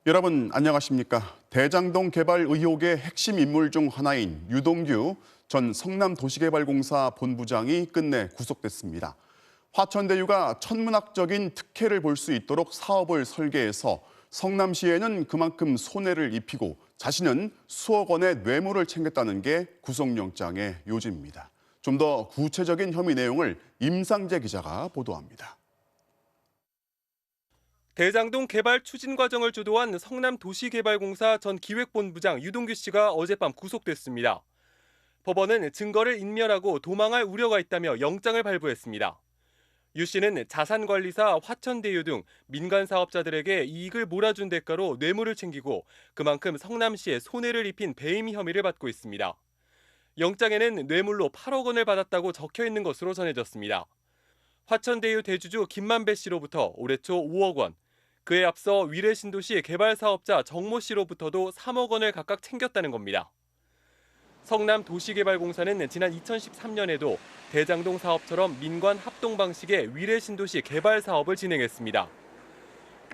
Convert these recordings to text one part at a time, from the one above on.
여러분 안녕하십니까? 대장동 개발 의혹의 핵심 인물 중 하나인 유동규 전 성남도시개발공사 본부장이 끝내 구속됐습니다. 화천대유가 천문학적인 특혜를 볼 수 있도록 사업을 설계해서 성남시에는 그만큼 손해를 입히고 자신은 수억 원의 뇌물을 챙겼다는 게 구속영장의 요지입니다. 좀 더 구체적인 혐의 내용을 임상재 기자가 보도합니다. 대장동 개발 추진 과정을 주도한 성남도시개발공사 전 기획본부장 유동규 씨가 어젯밤 구속됐습니다. 법원은 증거를 인멸하고 도망할 우려가 있다며 영장을 발부했습니다. 유 씨는 자산관리사 화천대유 등 민간 사업자들에게 이익을 몰아준 대가로 뇌물을 챙기고 그만큼 성남시에 손해를 입힌 배임 혐의를 받고 있습니다. 영장에는 뇌물로 8억 원을 받았다고 적혀 있는 것으로 전해졌습니다. 화천대유 대주주 김만배 씨로부터 올해 초 5억 원, 그에 앞서 위례신도시 개발사업자 정모 씨로부터도 3억 원을 각각 챙겼다는 겁니다. 성남도시개발공사는 지난 2013년에도 대장동 사업처럼 민관 합동 방식의 위례신도시 개발 사업을 진행했습니다.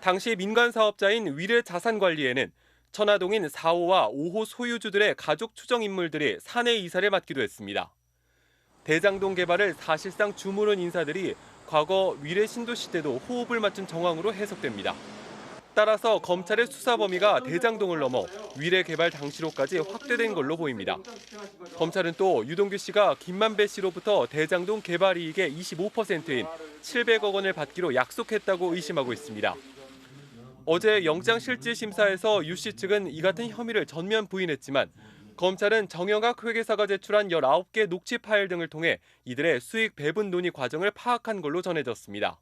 당시 민간 사업자인 위례자산관리에는 천화동인 4호와 5호 소유주들의 가족 추정 인물들이 사내 이사를 맡기도 했습니다. 대장동 개발을 사실상 주무른 인사들이 과거 위례신도시 때도 호흡을 맞춘 정황으로 해석됩니다. 따라서 검찰의 수사 범위가 대장동을 넘어 위례 개발 당시로까지 확대된 걸로 보입니다. 검찰은 또 유동규 씨가 김만배 씨로부터 대장동 개발 이익의 25%인 700억 원을 받기로 약속했다고 의심하고 있습니다. 어제 영장실질심사에서 유 씨 측은 이 같은 혐의를 전면 부인했지만 검찰은 정영학 회계사가 제출한 19개 녹취 파일 등을 통해 이들의 수익 배분 논의 과정을 파악한 걸로 전해졌습니다.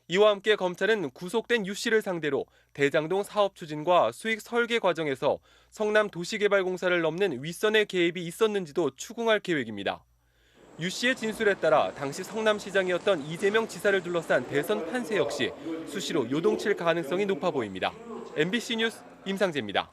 이와 함께 검찰은 구속된 유 씨를 상대로 대장동 사업 추진과 수익 설계 과정에서 성남도시개발공사를 넘는 윗선의 개입이 있었는지도 추궁할 계획입니다. 유 씨의 진술에 따라 당시 성남시장이었던 이재명 지사를 둘러싼 대선 판세 역시 수시로 요동칠 가능성이 높아 보입니다. MBC 뉴스 임상재입니다.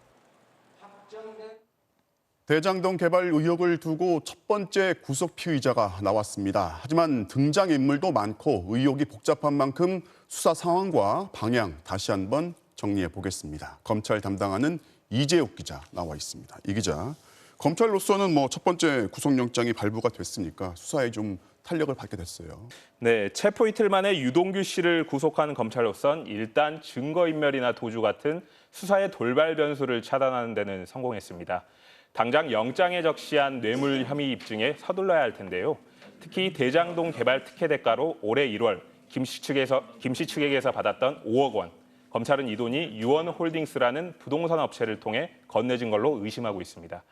대장동 개발 의혹을 두고 첫 번째 구속 피의자가 나왔습니다. 하지만 등장인물도 많고 의혹이 복잡한 만큼 수사 상황과 방향 다시 한번 정리해 보겠습니다. 검찰 담당하는 이재욱 기자 나와 있습니다. 이 기자, 검찰로서는 첫 번째 구속영장이 발부가 됐으니까 수사에 좀 탄력을 받게 됐어요. 네, 체포 이틀 만에 유동규 씨를 구속한 검찰로선 일단 증거인멸이나 도주 같은 수사의 돌발 변수를 차단하는 데는 성공했습니다. 당장 영장에 적시한 뇌물 혐의 입증에 서둘러야 할 텐데요. 특히 대장동 개발 특혜 대가로 올해 1월 김 씨 측에게서 받았던 5억 원. 검찰은 이 돈이 유원홀딩스라는 부동산 업체를 통해 건네진 걸로 의심하고 있습니다.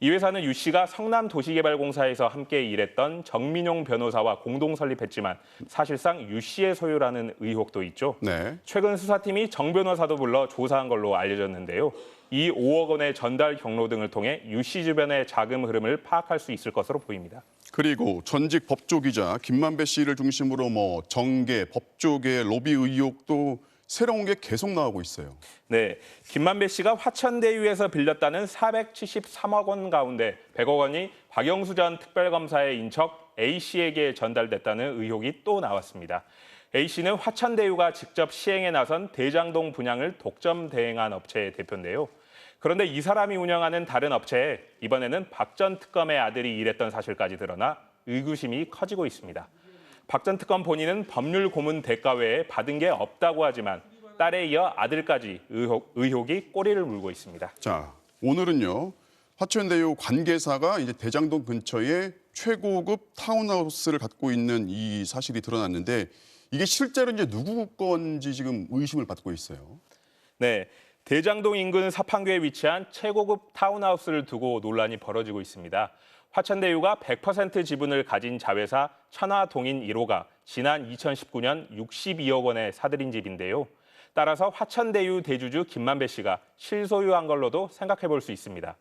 이 회사는 유 씨가 성남도시개발공사에서 함께 일했던 정민용 변호사와 공동 설립했지만 사실상 유 씨의 소유라는 의혹도 있죠. 네. 최근 수사팀이 정 변호사도 불러 조사한 걸로 알려졌는데요. 이 5억 원의 전달 경로 등을 통해 유 씨 주변의 자금 흐름을 파악할 수 있을 것으로 보입니다. 그리고 전직 법조기자 김만배 씨를 중심으로 정계, 법조계, 로비 의혹도 새로운 게 계속 나오고 있어요. 네, 김만배 씨가 화천대유에서 빌렸다는 473억 원 가운데 100억 원이 박영수 전 특별검사의 인척 A 씨에게 전달됐다는 의혹이 또 나왔습니다. A 씨는 화천대유가 직접 시행에 나선 대장동 분양을 독점 대행한 업체의 대표인데요. 그런데 이 사람이 운영하는 다른 업체에 이번에는 박 전 특검의 아들이 일했던 사실까지 드러나 의구심이 커지고 있습니다. 박 전 특검 본인은 법률 고문 대가 외에 받은 게 없다고 하지만 딸에 이어 아들까지 의혹이 꼬리를 물고 있습니다. 자, 오늘은요. 화천대유 관계사가 이제 대장동 근처에 최고급 타운하우스를 갖고 있는 이 사실이 드러났는데 이게 실제로 이제 누구 건지 지금 의심을 받고 있어요. 네, 대장동 인근 사판교에 위치한 최고급 타운하우스를 두고 논란이 벌어지고 있습니다. 화천대유가 100% 지분을 가진 자회사 천화동인 1호가 지난 2019년 62억 원에 사들인 집인데요. 따라서 화천대유 대주주 김만배 씨가 실소유한 걸로도 생각해 볼 수 있습니다.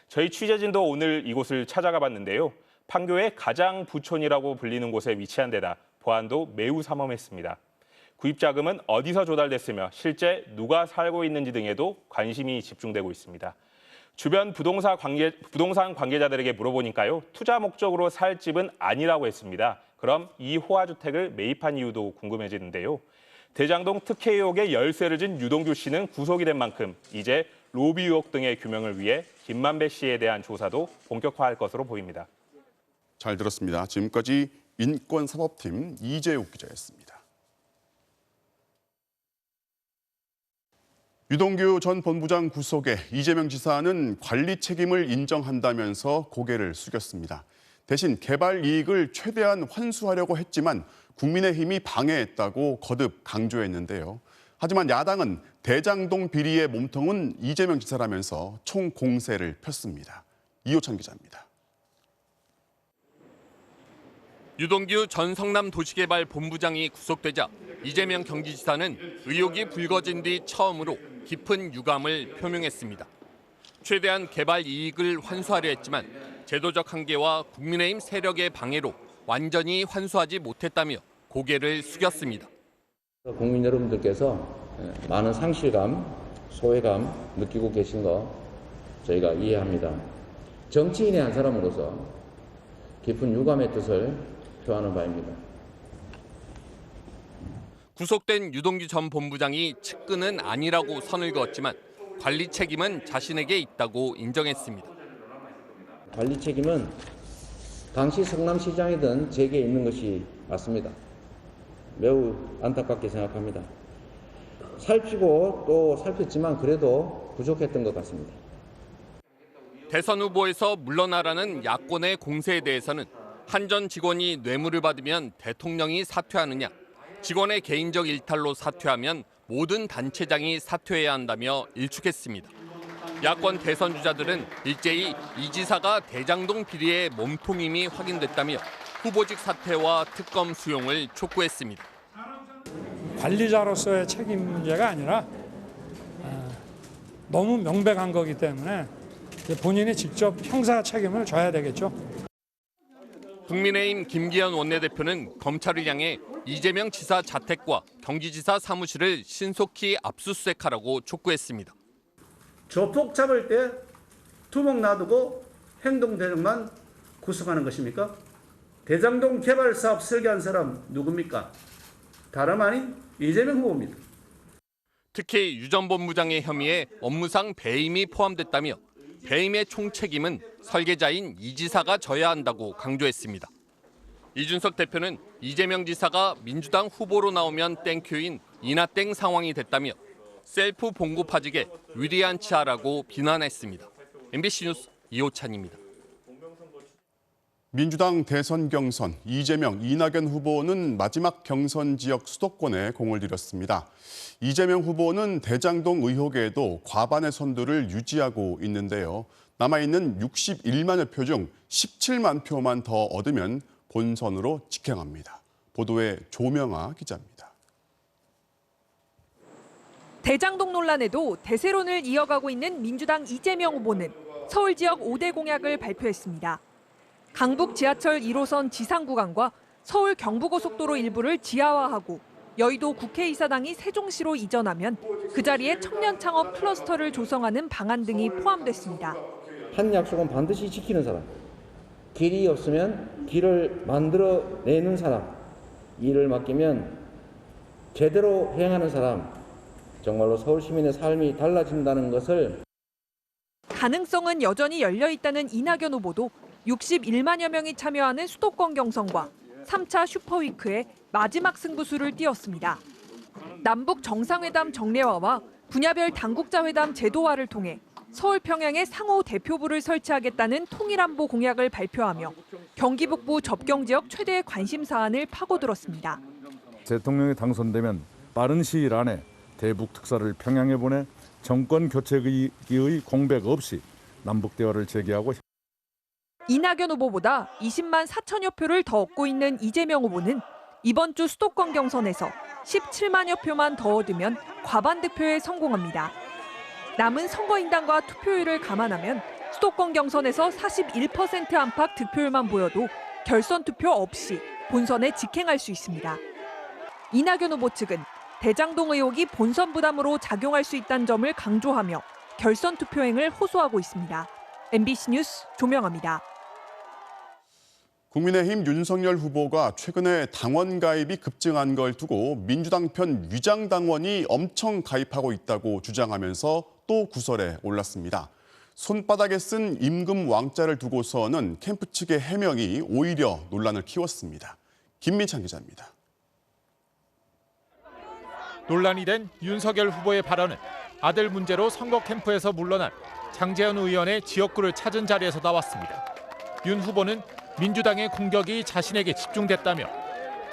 저희 취재진도 오늘 이곳을 찾아가 봤는데요. 판교의 가장 부촌이라고 불리는 곳에 위치한 데다 보안도 매우 삼엄했습니다. 구입 자금은 어디서 조달됐으며 실제 누가 살고 있는지 등에도 관심이 집중되고 있습니다. 주변 부동산 관계자들에게 물어보니까요. 투자 목적으로 살 집은 아니라고 했습니다. 그럼 이 호화주택을 매입한 이유도 궁금해지는데요. 대장동 특혜 의혹에 열쇠를 진 유동규 씨는 구속이 된 만큼 이제 로비 의혹 등의 규명을 위해 김만배 씨에 대한 조사도 본격화할 것으로 보입니다. 잘 들었습니다. 지금까지 인권사법팀 이재욱 기자였습니다. 유동규 전 본부장 구속에 이재명 지사는 관리 책임을 인정한다면서 고개를 숙였습니다. 대신 개발 이익을 최대한 환수하려고 했지만 국민의힘이 방해했다고 거듭 강조했는데요. 하지만 야당은 대장동 비리의 몸통은 이재명 지사라면서 총공세를 폈습니다. 이호찬 기자입니다. 유동규 전 성남도시개발본부장이 구속되자 이재명 경기지사는 의혹이 불거진 뒤 처음으로 깊은 유감을 표명했습니다. 최대한 개발 이익을 환수하려 했지만 제도적 한계와 국민의힘 세력의 방해로 완전히 환수하지 못했다며 고개를 숙였습니다. 국민 여러분들께서 많은 상실감, 소외감 느끼고 계신 거 저희가 이해합니다. 정치인의 한 사람으로서 깊은 유감의 뜻을 표하는 바입니다. 구속된 유동규 전 본부장이 측근은 아니라고 선을 그었지만 관리 책임은 자신에게 있다고 인정했습니다. 관리 책임은 당시 성남시장이든 제게 있는 것이 맞습니다. 매우 안타깝게 생각합니다. 살피고 또 살폈지만 그래도 부족했던 것 같습니다. 대선 후보에서 물러나라는 야권의 공세에 대해서는 한 전 직원이 뇌물을 받으면 대통령이 사퇴하느냐, 직원의 개인적 일탈로 사퇴하면 모든 단체장이 사퇴해야 한다며 일축했습니다. 야권 대선 주자들은 일제히 이 지사가 대장동 비리의 몸통임이 확인됐다며 후보직 사퇴와 특검 수용을 촉구했습니다. 관리자로서의 책임 문제가 아니라 너무 명백한 거기 때문에 본인이 직접 형사 책임을 져야 되겠죠. 국민의힘 김기현 원내대표는 검찰을 향해 이재명 지사 자택과 경기지사 사무실을 신속히 압수수색하라고 촉구했습니다. 조폭 잡을 때 두목 놔두고 행동 대령만 구속하는 것입니까? 대장동 개발 사업 설계한 사람 누굽니까? 다름 아닌 이재명 후보입니다. 특히 유 전 본부장의 혐의에 업무상 배임이 포함됐다며 배임의 총책임은 설계자인 이 지사가 져야 한다고 강조했습니다. 이준석 대표는 이재명 지사가 민주당 후보로 나오면 땡큐인 이나땡 상황이 됐다며 셀프 봉고파직에 위리한 치하라고 비난했습니다. MBC 뉴스 이호찬입니다. 민주당 대선 경선 이재명, 이낙연 후보는 마지막 경선 지역 수도권에 공을 들였습니다. 이재명 후보는 대장동 의혹에도 과반의 선두를 유지하고 있는데요. 남아있는 61만여 표 중 17만 표만 더 얻으면 본선으로 직행합니다. 보도에 조명아 기자입니다. 대장동 논란에도 대세론을 이어가고 있는 민주당 이재명 후보는 서울 지역 5대 공약을 발표했습니다. 강북 지하철 1호선 지상구간과 서울 경부고속도로 일부를 지하화하고 여의도 국회의사당이 세종시로 이전하면 그 자리에 청년 창업 클러스터를 조성하는 방안 등이 포함됐습니다. 한 약속은 반드시 지키는 사람, 길이 없으면 길을 만들어내는 사람, 일을 맡기면 제대로 행하는 사람, 정말로 서울 시민의 삶이 달라진다는 것을. 가능성은 여전히 열려 있다는 이낙연 후보도 61만여 명이 참여하는 수도권 경선과 3차 슈퍼위크에 마지막 승부수를 띄웠습니다. 남북 정상회담 정례화와 분야별 당국자 회담 제도화를 통해 서울 평양에 상호 대표부를 설치하겠다는 통일안보 공약을 발표하며 경기 북부 접경 지역 최대의 관심 사안을 파고들었습니다. 대통령이 당선되면 빠른 시일 안에 대북 특사를 평양에 보내 정권 교체의 공백 없이 남북 대화를 재개하고. 이낙연 후보보다 20만 4천여 표를 더 얻고 있는 이재명 후보는 이번 주 수도권 경선에서 17만여 표만 더 얻으면 과반 득표에 성공합니다. 남은 선거인단과 투표율을 감안하면 수도권 경선에서 41% 안팎 득표율만 보여도 결선 투표 없이 본선에 직행할 수 있습니다. 이낙연 후보 측은 대장동 의혹이 본선 부담으로 작용할 수 있다는 점을 강조하며 결선 투표행을 호소하고 있습니다. MBC 뉴스 조명아입니다. 국민의힘 윤석열 후보가 최근에 당원 가입이 급증한 걸 두고 민주당 편 위장 당원이 엄청 가입하고 있다고 주장하면서 또 구설에 올랐습니다. 손바닥에 쓴 임금 왕자를 두고서는 캠프 측의 해명이 오히려 논란을 키웠습니다. 김민찬 기자입니다. 논란이 된 윤석열 후보의 발언은 아들 문제로 선거 캠프에서 물러난 장제원 의원의 지역구를 찾은 자리에서 나왔습니다. 윤 후보는 민주당의 공격이 자신에게 집중됐다며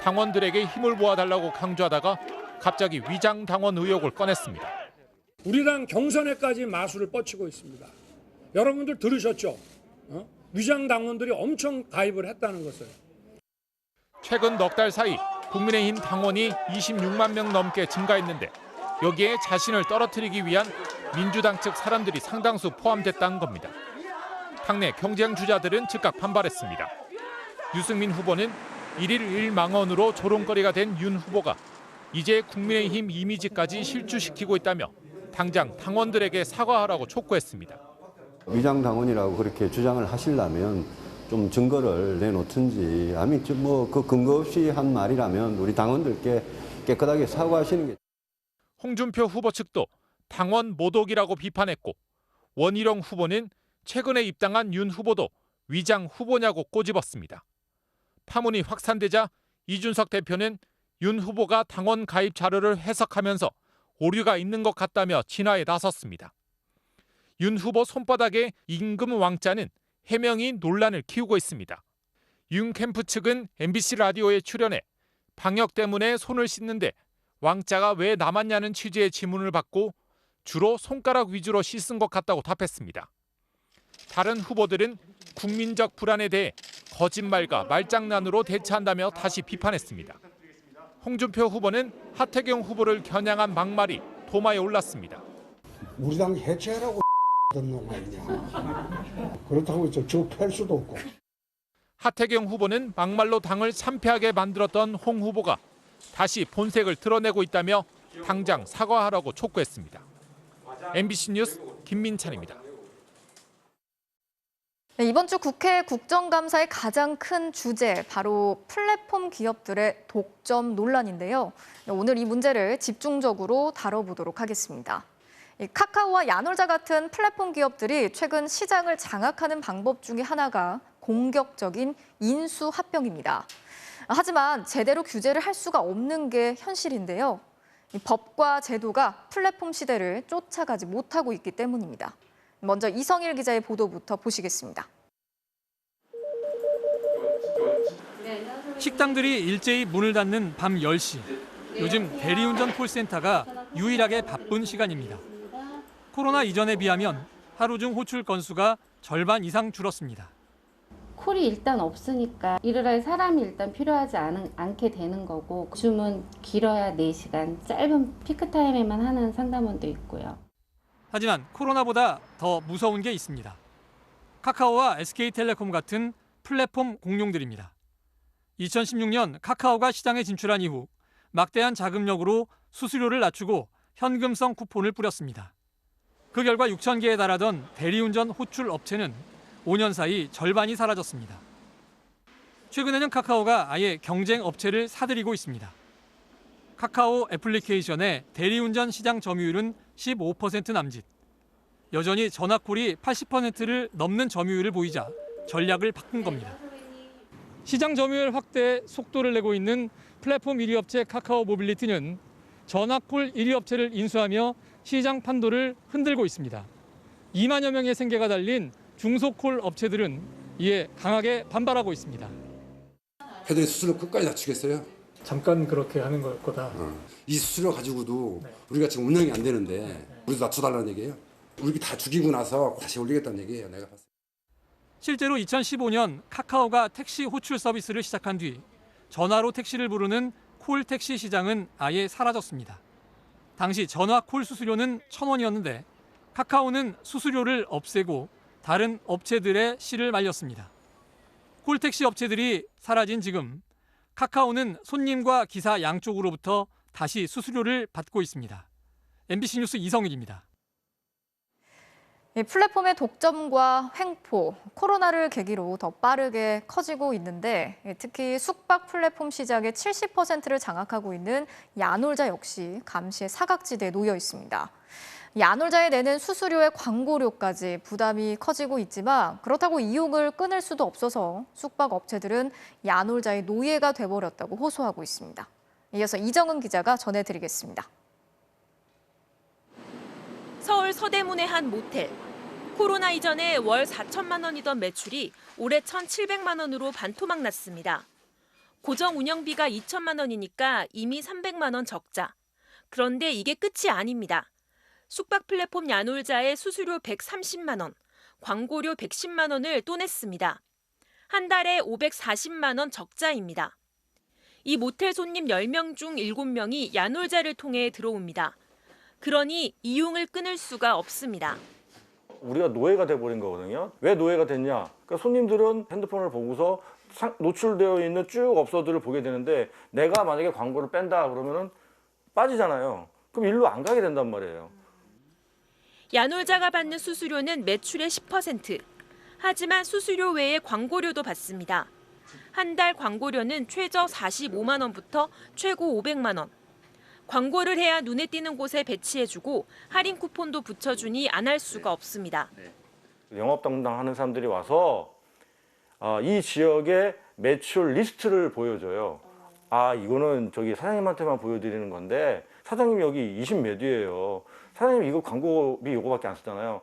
당원들에게 힘을 모아달라고 강조하다가 갑자기 위장 당원 의혹을 꺼냈습니다. 우리 당 경선에까지 마술을 뻗치고 있습니다. 여러분들 들으셨죠? 위장 당원들이 엄청 가입을 했다는 것을. 최근 넉 달 사이 국민의힘 당원이 26만 명 넘게 증가했는데 여기에 자신을 떨어뜨리기 위한 민주당 측 사람들이 상당수 포함됐다는 겁니다. 당내 경쟁 주자들은 즉각 반발했습니다. 유승민 후보는 일일 일망언으로 조롱거리가 된 윤 후보가 이제 국민의힘 이미지까지 실추시키고 있다며 당장 당원들에게 사과하라고 촉구했습니다. 위장 당원이라고 그렇게 주장을 하시려면 좀 증거를 내놓든지 아니 그 근거 없이 한 말이라면 우리 당원들께 깨끗하게 사과하시는 게. 홍준표 후보 측도 당원 모독이라고 비판했고 원희룡 후보는 최근에 입당한 윤 후보도 위장 후보냐고 꼬집었습니다. 파문이 확산되자 이준석 대표는 윤 후보가 당원 가입 자료를 해석하면서 오류가 있는 것 같다며 진화에 나섰습니다. 윤 후보 손바닥에 임금 왕자는 해명이 논란을 키우고 있습니다. 윤 캠프 측은 MBC 라디오에 출연해 방역 때문에 손을 씻는데 왕자가 왜 남았냐는 취지의 질문을 받고 주로 손가락 위주로 씻은 것 같다고 답했습니다. 다른 후보들은 국민적 불안에 대해 거짓말과 말장난으로 대처한다며 다시 비판했습니다. 홍준표 후보는 하태경 후보를 겨냥한 막말이 도마에 올랐습니다. 우리 당 해체하라고 하던 놈 아니냐. 그렇다고 저 팰 수도 없고. 하태경 후보는 막말로 당을 참패하게 만들었던 홍 후보가 다시 본색을 드러내고 있다며 당장 사과하라고 촉구했습니다. MBC 뉴스 김민찬입니다. 네, 이번 주 국회 국정감사의 가장 큰 주제, 바로 플랫폼 기업들의 독점 논란인데요. 오늘 이 문제를 집중적으로 다뤄보도록 하겠습니다. 카카오와 야놀자 같은 플랫폼 기업들이 최근 시장을 장악하는 방법 중에 하나가 공격적인 인수 합병입니다. 하지만 제대로 규제를 할 수가 없는 게 현실인데요. 법과 제도가 플랫폼 시대를 쫓아가지 못하고 있기 때문입니다. 먼저 이성일 기자의 보도부터 보시겠습니다. 식당들이 일제히 문을 닫는 밤 10시. 요즘 대리운전 콜센터가 유일하게 바쁜 시간입니다. 코로나 이전에 비하면 하루 중 호출 건수가 절반 이상 줄었습니다. 콜이 일단 없으니까 일을 할 사람이 일단 필요하지 않게 되는 거고, 주문 길어야 4시간, 짧은 피크타임에만 하는 상담원도 있고요. 하지만 코로나보다 더 무서운 게 있습니다. 카카오와 SK텔레콤 같은 플랫폼 공룡들입니다. 2016년 카카오가 시장에 진출한 이후 막대한 자금력으로 수수료를 낮추고 현금성 쿠폰을 뿌렸습니다. 그 결과 6천 개에 달하던 대리운전 호출 업체는 5년 사이 절반이 사라졌습니다. 최근에는 카카오가 아예 경쟁 업체를 사들이고 있습니다. 카카오 애플리케이션의 대리운전 시장 점유율은 15% 남짓. 여전히 전화콜이 80%를 넘는 점유율을 보이자 전략을 바꾼 겁니다. 시장 점유율 확대에 속도를 내고 있는 플랫폼 1위 업체 카카오 모빌리티는 전화콜 1위 업체를 인수하며 시장 판도를 흔들고 있습니다. 2만여 명의 생계가 달린 중소콜 업체들은 이에 강하게 반발하고 있습니다. 걔들이 수수료 끝까지 낮추겠어요? 잠깐 그렇게 하는 거다. 이 수수료 가지고도 우리가 지금 운영이 안 되는데 우리도 낮춰달라는 얘기예요. 우리 다 죽이고 나서 다시 올리겠다는 얘기예요. 내가 봤을 때. 실제로 2015년 카카오가 택시 호출 서비스를 시작한 뒤 전화로 택시를 부르는 콜택시 시장은 아예 사라졌습니다. 당시 전화 콜 수수료는 1,000원이었는데 카카오는 수수료를 없애고 다른 업체들의 씨를 말렸습니다. 콜택시 업체들이 사라진 지금 카카오는 손님과 기사 양쪽으로부터 다시 수수료를 받고 있습니다. MBC 뉴스 이성일입니다. 이 플랫폼의 독점과 횡포, 코로나를 계기로 더 빠르게 커지고 있는데 특히 숙박 플랫폼 시장의 70%를 장악하고 있는 야놀자 역시 감시의 사각지대에 놓여 있습니다. 야놀자에 내는 수수료의 광고료까지 부담이 커지고 있지만 그렇다고 이용을 끊을 수도 없어서 숙박업체들은 야놀자의 노예가 돼버렸다고 호소하고 있습니다. 이어서 이정은 기자가 전해드리겠습니다. 서울 서대문의 한 모텔. 코로나 이전에 월 4천만 원이던 매출이 올해 1,700만 원으로 반토막 났습니다. 고정 운영비가 2천만 원이니까 이미 300만 원 적자. 그런데 이게 끝이 아닙니다. 숙박 플랫폼 야놀자의 수수료 130만 원, 광고료 110만 원을 또 냈습니다. 한 달에 540만 원 적자입니다. 이 모텔 손님 10명 중 7명이 야놀자를 통해 들어옵니다. 그러니 이용을 끊을 수가 없습니다. 우리가 노예가 돼버린 거거든요. 왜 노예가 됐냐? 그러니까 손님들은 핸드폰을 보고서 노출되어 있는 쭉 업소들을 보게 되는데 내가 만약에 광고를 뺀다 그러면은 빠지잖아요. 그럼 일로 안 가게 된단 말이에요. 야놀자가 받는 수수료는 매출의 10%. 하지만 수수료 외에 광고료도 받습니다. 한 달 광고료는 최저 45만 원부터 최고 500만 원. 광고를 해야 눈에 띄는 곳에 배치해주고 할인 쿠폰도 붙여주니 안 할 수가 없습니다. 영업 담당하는 사람들이 와서 이 지역의 매출 리스트를 보여줘요. 이거는 저기 사장님한테만 보여드리는 건데 사장님 여기 20몇 위예요. 사장님 이거 광고비 요거밖에 안 쓰잖아요.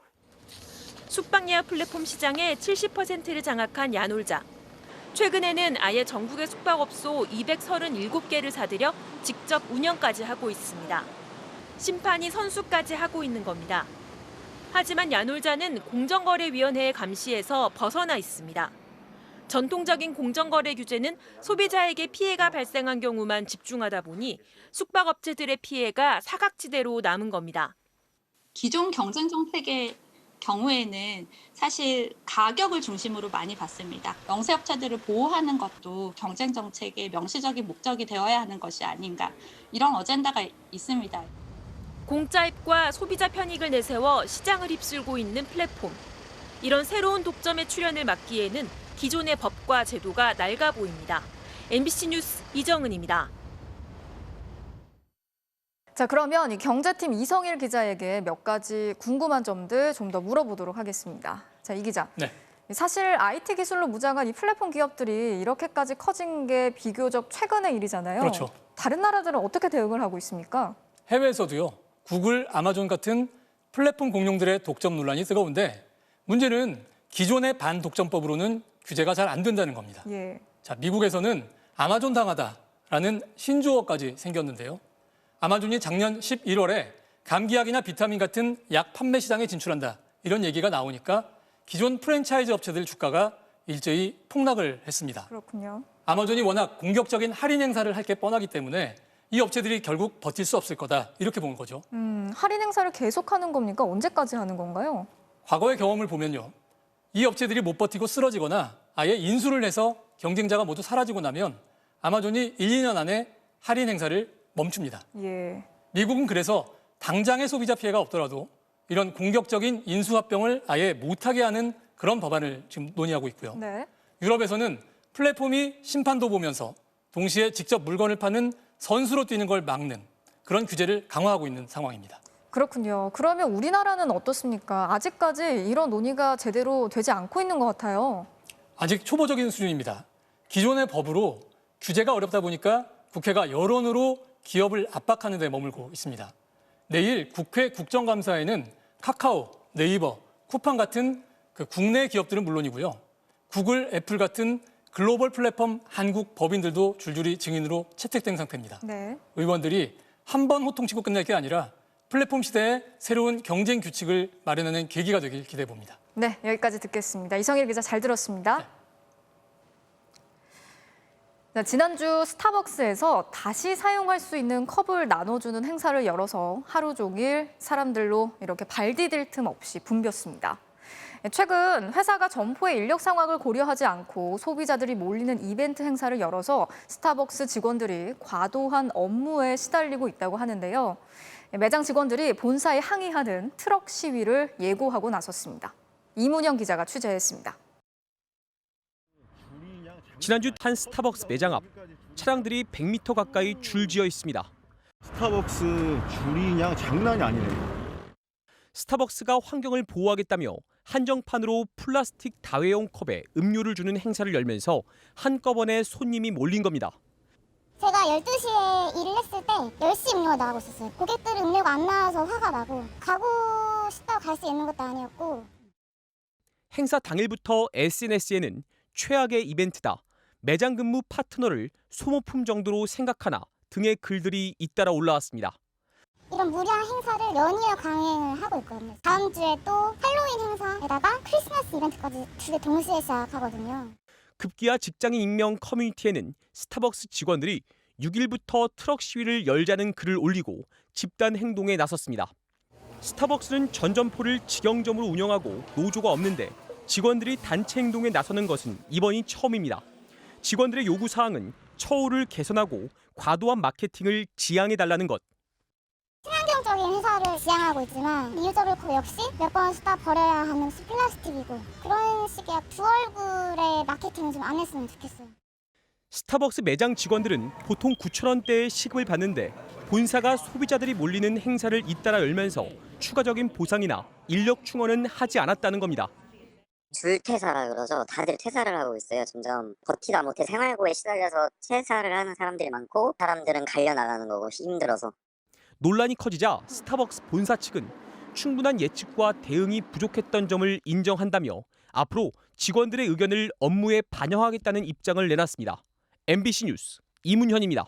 숙박 예약 플랫폼 시장의 70%를 장악한 야놀자. 최근에는 아예 전국의 숙박업소 237개를 사들여 직접 운영까지 하고 있습니다. 심판이 선수까지 하고 있는 겁니다. 하지만 야놀자는 공정거래위원회의 감시에서 벗어나 있습니다. 전통적인 공정거래 규제는 소비자에게 피해가 발생한 경우만 집중하다 보니 숙박업체들의 피해가 사각지대로 남은 겁니다. 기존 경쟁 정책의 경우에는 사실 가격을 중심으로 많이 봤습니다. 영세업체들을 보호하는 것도 경쟁 정책의 명시적인 목적이 되어야 하는 것이 아닌가, 이런 어젠다가 있습니다. 공짜입과 소비자 편익을 내세워 시장을 휩쓸고 있는 플랫폼. 이런 새로운 독점의 출현을 막기에는 기존의 법과 제도가 낡아 보입니다. MBC 뉴스 이정은입니다. 자, 그러면 이 경제팀 이성일 기자에게 몇 가지 궁금한 점들 좀 더 물어보도록 하겠습니다. 자, 이 기자. 네. 사실 IT 기술로 무장한 이 플랫폼 기업들이 이렇게까지 커진 게 비교적 최근의 일이잖아요. 그렇죠. 다른 나라들은 어떻게 대응을 하고 있습니까? 해외에서도요. 구글, 아마존 같은 플랫폼 공룡들의 독점 논란이 뜨거운데 문제는 기존의 반독점법으로는 규제가 잘 안 된다는 겁니다. 예. 자, 미국에서는 아마존 당하다라는 신조어까지 생겼는데요. 아마존이 작년 11월에 감기약이나 비타민 같은 약 판매 시장에 진출한다, 이런 얘기가 나오니까 기존 프랜차이즈 업체들 주가가 일제히 폭락을 했습니다. 그렇군요. 아마존이 워낙 공격적인 할인 행사를 할 게 뻔하기 때문에 이 업체들이 결국 버틸 수 없을 거다, 이렇게 본 거죠. 할인 행사를 계속하는 겁니까? 언제까지 하는 건가요? 과거의 경험을 보면요. 이 업체들이 못 버티고 쓰러지거나 아예 인수를 해서 경쟁자가 모두 사라지고 나면 아마존이 1, 2년 안에 할인 행사를 멈춥니다. 예. 미국은 그래서 당장의 소비자 피해가 없더라도 이런 공격적인 인수합병을 아예 못하게 하는 그런 법안을 지금 논의하고 있고요. 네. 유럽에서는 플랫폼이 심판도 보면서 동시에 직접 물건을 파는 선수로 뛰는 걸 막는 그런 규제를 강화하고 있는 상황입니다. 그렇군요. 그러면 우리나라는 어떻습니까? 아직까지 이런 논의가 제대로 되지 않고 있는 것 같아요. 아직 초보적인 수준입니다. 기존의 법으로 규제가 어렵다 보니까 국회가 여론으로 기업을 압박하는 데 머물고 있습니다. 내일 국회 국정감사에는 카카오, 네이버, 쿠팡 같은 그 국내 기업들은 물론이고요. 구글, 애플 같은 글로벌 플랫폼 한국 법인들도 줄줄이 증인으로 채택된 상태입니다. 네. 의원들이 한 번 호통치고 끝낼 게 아니라 플랫폼 시대에 새로운 경쟁 규칙을 마련하는 계기가 되길 기대해 봅니다. 네, 여기까지 듣겠습니다. 이성일 기자 잘 들었습니다. 네. 자, 지난주 스타벅스에서 다시 사용할 수 있는 컵을 나눠주는 행사를 열어서 하루 종일 사람들로 이렇게 발 디딜 틈 없이 붐볐습니다. 최근 회사가 점포의 인력 상황을 고려하지 않고 소비자들이 몰리는 이벤트 행사를 열어서 스타벅스 직원들이 과도한 업무에 시달리고 있다고 하는데요. 매장 직원들이 본사에 항의하는 트럭 시위를 예고하고 나섰습니다. 이문영 기자가 취재했습니다. 지난주 한 스타벅스 매장 앞 차량들이 100m 가까이 줄지어 있습니다. 스타벅스 줄이 그냥 장난이 아니네요. 스타벅스가 환경을 보호하겠다며 한정판으로 플라스틱 다회용 컵에 음료를 주는 행사를 열면서 한꺼번에 손님이 몰린 겁니다. 제가 12시에 일을 했을 때 10시 음료가 나오고 있었어요. 고객들은 음료가 안 나와서 화가 나고 가고 싶다고 갈 수 있는 것도 아니었고. 행사 당일부터 SNS에는 최악의 이벤트다, 매장 근무 파트너를 소모품 정도로 생각하나 등의 글들이 잇따라 올라왔습니다. 이런 무리한 행사를 연이어 강행을 하고 있거든요. 다음 주에 또 할로윈 행사에다가 크리스마스 이벤트까지 두 개 동시에 시작하거든요. 급기야 직장인 익명 커뮤니티에는 스타벅스 직원들이 6일부터 트럭 시위를 열자는 글을 올리고 집단 행동에 나섰습니다. 스타벅스는 전 점포를 직영점으로 운영하고 노조가 없는데 직원들이 단체 행동에 나서는 것은 이번이 처음입니다. 직원들의 요구 사항은 처우를 개선하고 과도한 마케팅을 지양해달라는 것. 친환경적인 회사를 지향하고 있지만 리유저블 컵 역시 몇 번 쓰다 버려야 하는 플라스틱이고 그런 식의 두 얼굴의 마케팅을 좀 안 했으면 좋겠어요. 스타벅스 매장 직원들은 보통 9,000원대의 시급을 받는데 본사가 소비자들이 몰리는 행사를 잇따라 열면서 추가적인 보상이나 인력 충원은 하지 않았다는 겁니다. 줄퇴사라 그러죠. 다들 퇴사를 하고 있어요. 점점 버티다 못해 생활고에 시달려서 퇴사를 하는 사람들이 많고 사람들은 갈려나가는 거고 힘들어서. 논란이 커지자 스타벅스 본사 측은 충분한 예측과 대응이 부족했던 점을 인정한다며 앞으로 직원들의 의견을 업무에 반영하겠다는 입장을 내놨습니다. MBC 뉴스 이문현입니다.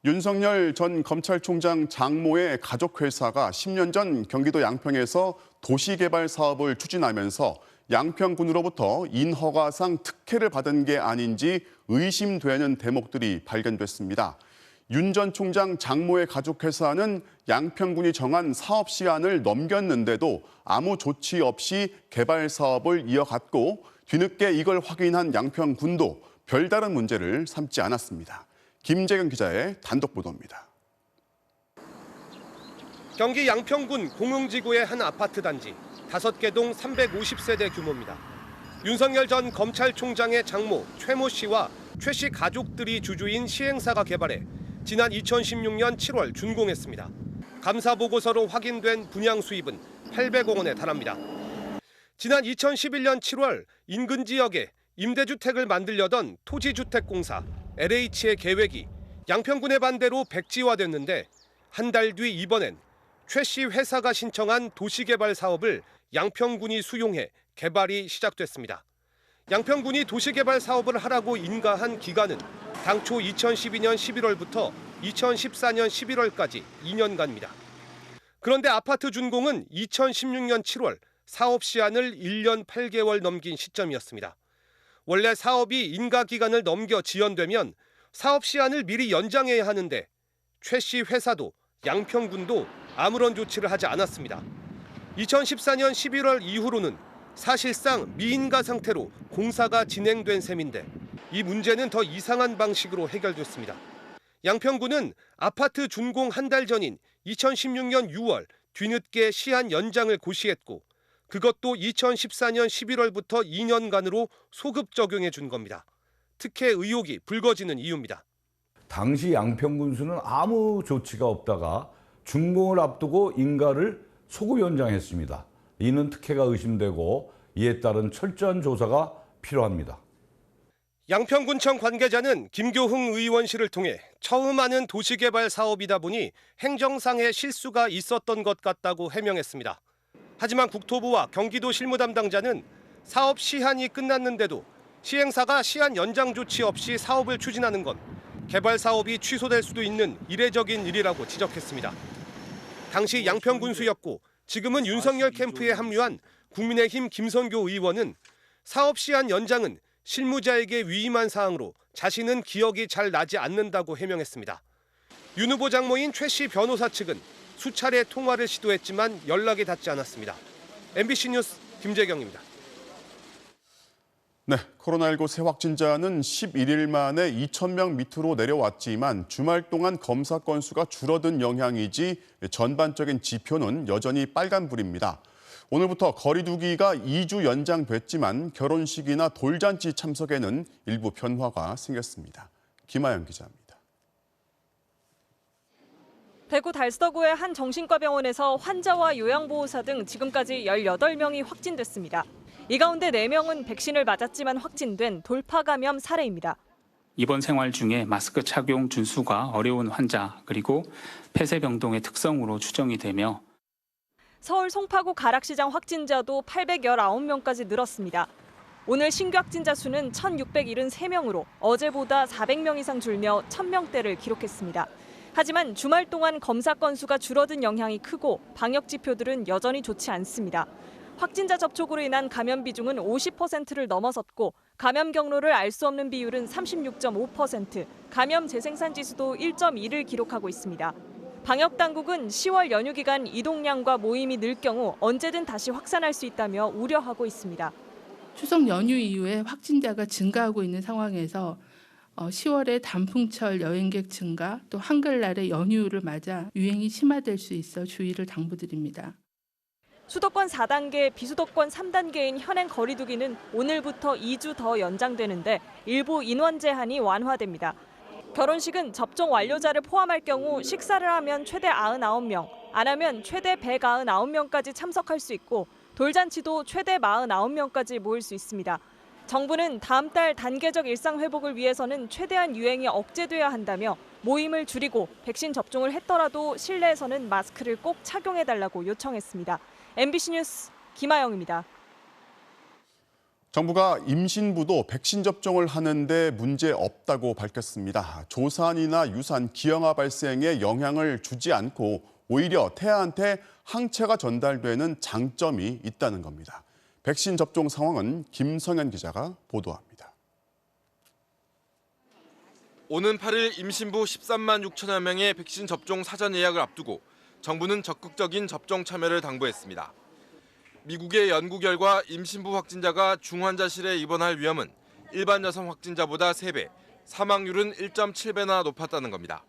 윤석열 전 검찰총장 장모의 가족회사가 10년 전 경기도 양평에서 도시개발 사업을 추진하면서 양평군으로부터 인허가상 특혜를 받은 게 아닌지 의심되는 대목들이 발견됐습니다. 윤 전 총장 장모의 가족회사는 양평군이 정한 사업 시한을 넘겼는데도 아무 조치 없이 개발 사업을 이어갔고 뒤늦게 이걸 확인한 양평군도 별다른 문제를 삼지 않았습니다. 김재경 기자의 단독 보도입니다. 경기 양평군 공흥지구의 한 아파트 단지, 5개 동 350세대 규모입니다. 윤석열 전 검찰총장의 장모 최모 씨와 최 씨 가족들이 주주인 시행사가 개발해 지난 2016년 7월 준공했습니다. 감사 보고서로 확인된 분양 수입은 800억 원에 달합니다. 지난 2011년 7월 인근 지역에 임대주택을 만들려던 토지주택공사 LH의 계획이 양평군의 반대로 백지화됐는데 한 달 뒤 이번엔 최 씨 회사가 신청한 도시개발 사업을 양평군이 수용해 개발이 시작됐습니다. 양평군이 도시개발 사업을 하라고 인가한 기간은 당초 2012년 11월부터 2014년 11월까지 2년간입니다. 그런데 아파트 준공은 2016년 7월, 사업 시한을 1년 8개월 넘긴 시점이었습니다. 원래 사업이 인가 기간을 넘겨 지연되면 사업 시한을 미리 연장해야 하는데 최 씨 회사도 양평군도 아무런 조치를 하지 않았습니다. 2014년 11월 이후로는 사실상 미인가 상태로 공사가 진행된 셈인데 이 문제는 더 이상한 방식으로 해결됐습니다. 양평군은 아파트 준공 한 달 전인 2016년 6월 뒤늦게 시한 연장을 고시했고 그것도 2014년 11월부터 2년간으로 소급 적용해 준 겁니다. 특혜 의혹이 불거지는 이유입니다. 당시 양평군수는 아무 조치가 없다가 준공을 앞두고 인가를 소급 연장했습니다. 이는 특혜가 의심되고 이에 따른 철저한 조사가 필요합니다. 양평군청 관계자는 김교흥 의원실을 통해 처음 하는 도시개발 사업이다 보니 행정상의 실수가 있었던 것 같다고 해명했습니다. 하지만 국토부와 경기도 실무 담당자는 사업 시한이 끝났는데도 시행사가 시한 연장 조치 없이 사업을 추진하는 건 개발 사업이 취소될 수도 있는 이례적인 일이라고 지적했습니다. 당시 양평군수였고 지금은 윤석열 캠프에 합류한 국민의힘 김선교 의원은 사업 시한 연장은 실무자에게 위임한 사항으로 자신은 기억이 잘 나지 않는다고 해명했습니다. 윤 후보 장모인 최 씨 변호사 측은 수차례 통화를 시도했지만 연락이 닿지 않았습니다. MBC 뉴스 김재경입니다. 네, 코로나19 새 확진자는 11일 만에 2,000명 밑으로 내려왔지만 주말 동안 검사 건수가 줄어든 영향이지 전반적인 지표는 여전히 빨간불입니다. 오늘부터 거리 두기가 2주 연장됐지만 결혼식이나 돌잔치 참석에는 일부 변화가 생겼습니다. 김아영 기자입니다. 대구 달서구의 한 정신과 병원에서 환자와 요양보호사 등 지금까지 18명이 확진됐습니다. 이 가운데 4명은 백신을 맞았지만 확진된 돌파 감염 사례입니다. 입원 생활 중에 마스크 착용 준수가 어려운 환자 그리고 폐쇄병동의 특성으로 추정이 되며 서울 송파구 가락시장 확진자도 819명까지 늘었습니다. 오늘 신규 확진자 수는 1,673명으로 어제보다 400명 이상 줄며 1,000명대를 기록했습니다. 하지만 주말 동안 검사 건수가 줄어든 영향이 크고 방역 지표들은 여전히 좋지 않습니다. 확진자 접촉으로 인한 감염 비중은 50%를 넘어섰고 감염 경로를 알 수 없는 비율은 36.5%, 감염 재생산 지수도 1.1을 기록하고 있습니다. 방역 당국은 10월 연휴 기간 이동량과 모임이 늘 경우 언제든 다시 확산할 수 있다며 우려하고 있습니다. 추석 연휴 이후에 확진자가 증가하고 있는 상황에서 10월에 단풍철 여행객 증가, 또 한글날의 연휴를 맞아 유행이 심화될 수 있어 주의를 당부드립니다. 수도권 4단계, 비수도권 3단계인 현행 거리두기는 오늘부터 2주 더 연장되는데 일부 인원 제한이 완화됩니다. 결혼식은 접종 완료자를 포함할 경우 식사를 하면 최대 99명, 안 하면 최대 199명까지 참석할 수 있고 돌잔치도 최대 49명까지 모일 수 있습니다. 정부는 다음 달 단계적 일상 회복을 위해서는 최대한 유행이 억제돼야 한다며 모임을 줄이고 백신 접종을 했더라도 실내에서는 마스크를 꼭 착용해달라고 요청했습니다. MBC 뉴스 김아영입니다. 정부가 임신부도 백신 접종을 하는데 문제 없다고 밝혔습니다. 조산이나 유산, 기형아 발생에 영향을 주지 않고 오히려 태아한테 항체가 전달되는 장점이 있다는 겁니다. 백신 접종 상황은 김성현 기자가 보도합니다. 오는 8일 임신부 13만 6천여 명의 백신 접종 사전 예약을 앞두고 정부는 적극적인 접종 참여를 당부했습니다. 미국의 연구 결과 임신부 확진자가 중환자실에 입원할 위험은 일반 여성 확진자보다 3배, 사망률은 1.7배나 높았다는 겁니다.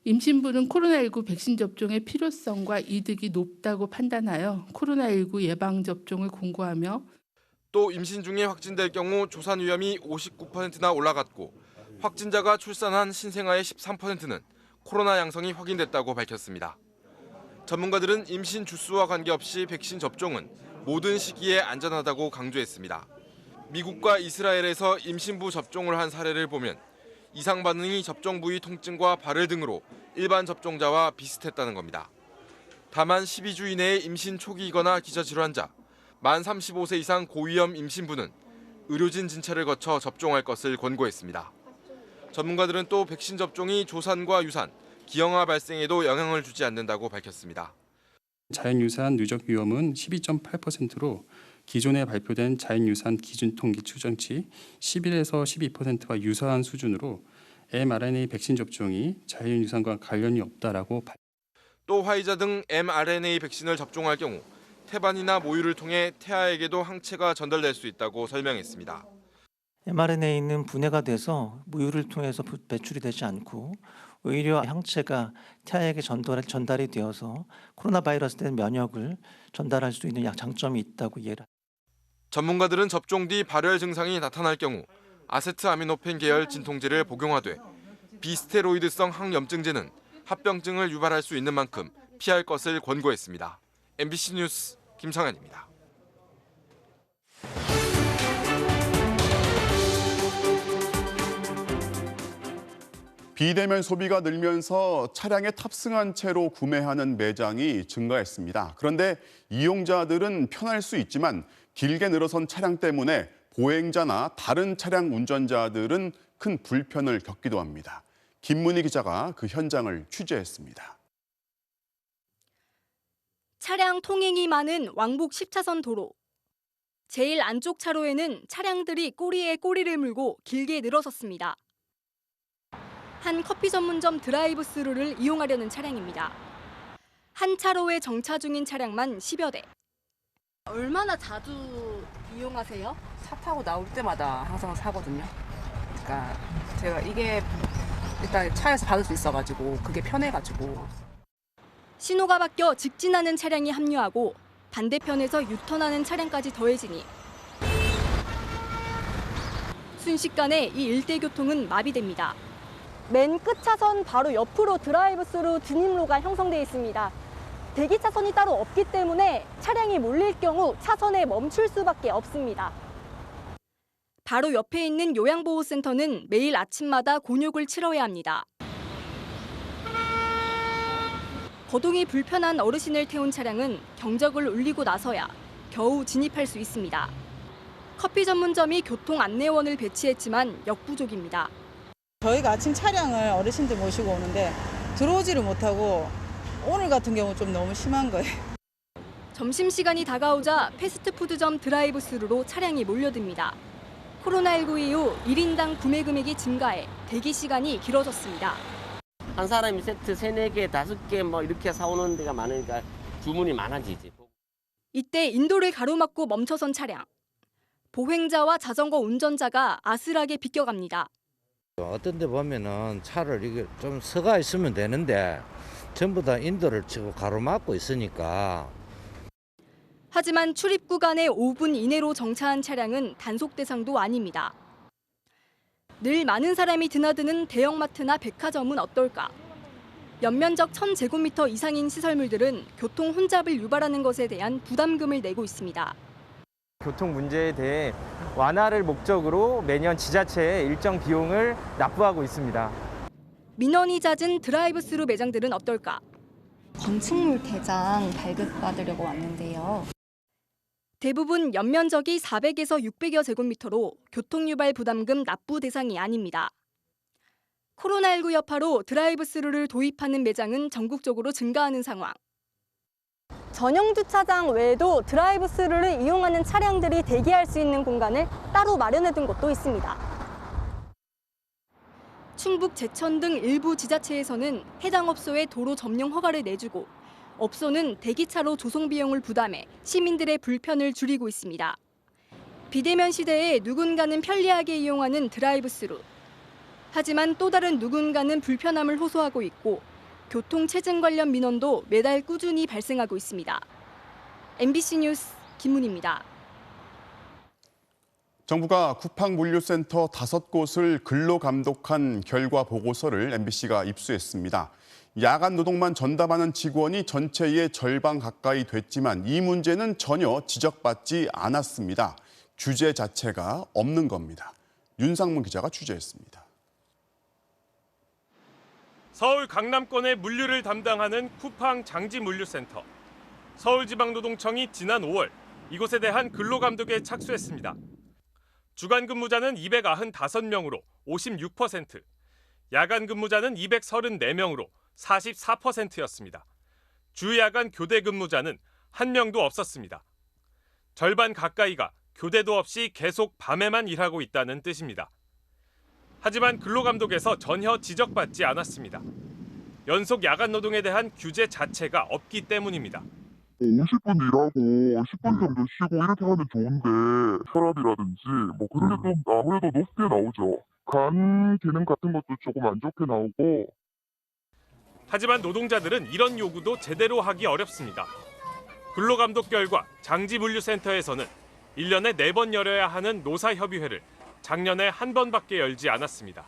임신부는 코로나19 백신 접종의 필요성과 이득이 높다고 판단하여 코로나19 예방접종을 공고하며 또 임신 중에 확진될 경우 조산 위험이 59%나 올라갔고 확진자가 출산한 신생아의 13%는 코로나 양성이 확인됐다고 밝혔습니다. 전문가들은 임신 주수와 관계없이 백신 접종은 모든 시기에 안전하다고 강조했습니다. 미국과 이스라엘에서 임신부 접종을 한 사례를 보면 이상 반응이 접종 부위 통증과 발열 등으로 일반 접종자와 비슷했다는 겁니다. 다만 12주 이내에 임신 초기이거나 기저질환자, 만 35세 이상 고위험 임신부는 의료진 진찰을 거쳐 접종할 것을 권고했습니다. 전문가들은 또 백신 접종이 조산과 유산, 기형아 발생에도 영향을 주지 않는다고 밝혔습니다. 자연유산 누적 위험은 12.8%로 기존에 발표된 자연유산 기준 통계 추정치 11에서 12%와 유사한 수준으로 mRNA 백신 접종이 자연유산과 관련이 없다라고. 또 화이자 등 mRNA 백신을 접종할 경우 태반이나 모유를 통해 태아에게도 항체가 전달될 수 있다고 설명했습니다. mRNA는 분해가 돼서 무유를 통해서 배출이 되지 않고 오히려 항체가 태아에게 전달이 되어서 코로나 바이러스에 대한 면역을 전달할 수 있는 장점이 있다고 이해를. 전문가들은 접종 뒤 발열 증상이 나타날 경우 아세트아미노펜 계열 진통제를 복용하되 비스테로이드성 항염증제는 합병증을 유발할 수 있는 만큼 피할 것을 권고했습니다. MBC 뉴스 김성현입니다. 비대면 소비가 늘면서 차량에 탑승한 채로 구매하는 매장이 증가했습니다. 그런데 이용자들은 편할 수 있지만 길게 늘어선 차량 때문에 보행자나 다른 차량 운전자들은 큰 불편을 겪기도 합니다. 김문희 기자가 그 현장을 취재했습니다. 차량 통행이 많은 왕복 10차선 도로. 제일 안쪽 차로에는 차량들이 꼬리에 꼬리를 물고 길게 늘어섰습니다. 한 커피 전문점 드라이브스루를 이용하려는 차량입니다. 한 차로에 정차 중인 차량만 10여 대. 얼마나 자주 이용하세요? 차 타고 나올 때마다 항상 사거든요. 그러니까 제가 이게 일단 차에서 받을 수 있어가지고 그게 편해가지고. 신호가 바뀌어 직진하는 차량이 합류하고 반대편에서 유턴하는 차량까지 더해지니 순식간에 이 일대 교통은 마비됩니다. 맨 끝 차선 바로 옆으로 드라이브스루 진입로가 형성돼 있습니다. 대기 차선이 따로 없기 때문에 차량이 몰릴 경우 차선에 멈출 수밖에 없습니다. 바로 옆에 있는 요양보호센터는 매일 아침마다 곤욕을 치러야 합니다. 거동이 불편한 어르신을 태운 차량은 경적을 울리고 나서야 겨우 진입할 수 있습니다. 커피 전문점이 교통 안내원을 배치했지만 역부족입니다. 저희가 아침 차량을 어르신들 모시고 오는데 들어오지를 못하고 오늘 같은 경우 좀 너무 심한 거예요. 점심시간이 다가오자 패스트푸드점 드라이브스루로 차량이 몰려듭니다. 코로나19 이후 1인당 구매 금액이 증가해 대기 시간이 길어졌습니다. 한 사람이 세트 3, 4개, 5개 뭐 이렇게 사오는 데가 많으니까 주문이 많아지지. 이때 인도를 가로막고 멈춰선 차량. 보행자와 자전거 운전자가 아슬하게 비껴갑니다. 어떤 데 보면은 차를 이게 좀 서가 있으면 되는데 전부 다 인도를 치고 가로막고 있으니까. 하지만 출입 구간에 5분 이내로 정차한 차량은 단속 대상도 아닙니다. 늘 많은 사람이 드나드는 대형마트나 백화점은 어떨까? 연면적 1000제곱미터 이상인 시설물들은 교통 혼잡을 유발하는 것에 대한 부담금을 내고 있습니다. 교통 문제에 대해 완화를 목적으로 매년 지자체에 일정 비용을 납부하고 있습니다. 민원이 잦은 드라이브스루 매장들은 어떨까? 건축물 대장 발급받으려고 왔는데요. 대부분 연면적이 400에서 600여 제곱미터로 교통유발 부담금 납부 대상이 아닙니다. 코로나19 여파로 드라이브스루를 도입하는 매장은 전국적으로 증가하는 상황. 전용 주차장 외에도 드라이브스루를 이용하는 차량들이 대기할 수 있는 공간을 따로 마련해둔 곳도 있습니다. 충북 제천 등 일부 지자체에서는 해당 업소에 도로 점령 허가를 내주고 업소는 대기차로 조성 비용을 부담해 시민들의 불편을 줄이고 있습니다. 비대면 시대에 누군가는 편리하게 이용하는 드라이브스루. 하지만 또 다른 누군가는 불편함을 호소하고 있고 교통체증 관련 민원도 매달 꾸준히 발생하고 있습니다. MBC 뉴스 김문희입니다. 정부가 쿠팡물류센터 5곳을 근로감독한 결과 보고서를 MBC가 입수했습니다. 야간 노동만 전담하는 직원이 전체의 절반 가까이 됐지만 이 문제는 전혀 지적받지 않았습니다. 규제 자체가 없는 겁니다. 윤상문 기자가 취재했습니다. 서울 강남권의 물류를 담당하는 쿠팡 장지물류센터. 서울지방노동청이 지난 5월 이곳에 대한 근로감독에 착수했습니다. 주간 근무자는 295명으로 56%, 야간 근무자는 234명으로 44%였습니다. 주야간 교대 근무자는 1명도 없었습니다. 절반 가까이가 교대도 없이 계속 밤에만 일하고 있다는 뜻입니다. 하지만 근로감독에서 전혀 지적받지 않았습니다. 연속 야간 노동에 대한 규제 자체가 없기 때문입니다. 50분 일하고 10분 정도 쉬고 이렇게 하면 좋은데 혈압이라든지 뭐 그런 게 좀 아무래도 높게 나오죠. 간 기능 같은 것도 조금 안 좋게 나오고. 하지만 노동자들은 이런 요구도 제대로 하기 어렵습니다. 근로감독 결과 장지물류센터에서는 1년에 4번 열어야 하는 노사협의회를 작년에 1번밖에 열지 않았습니다.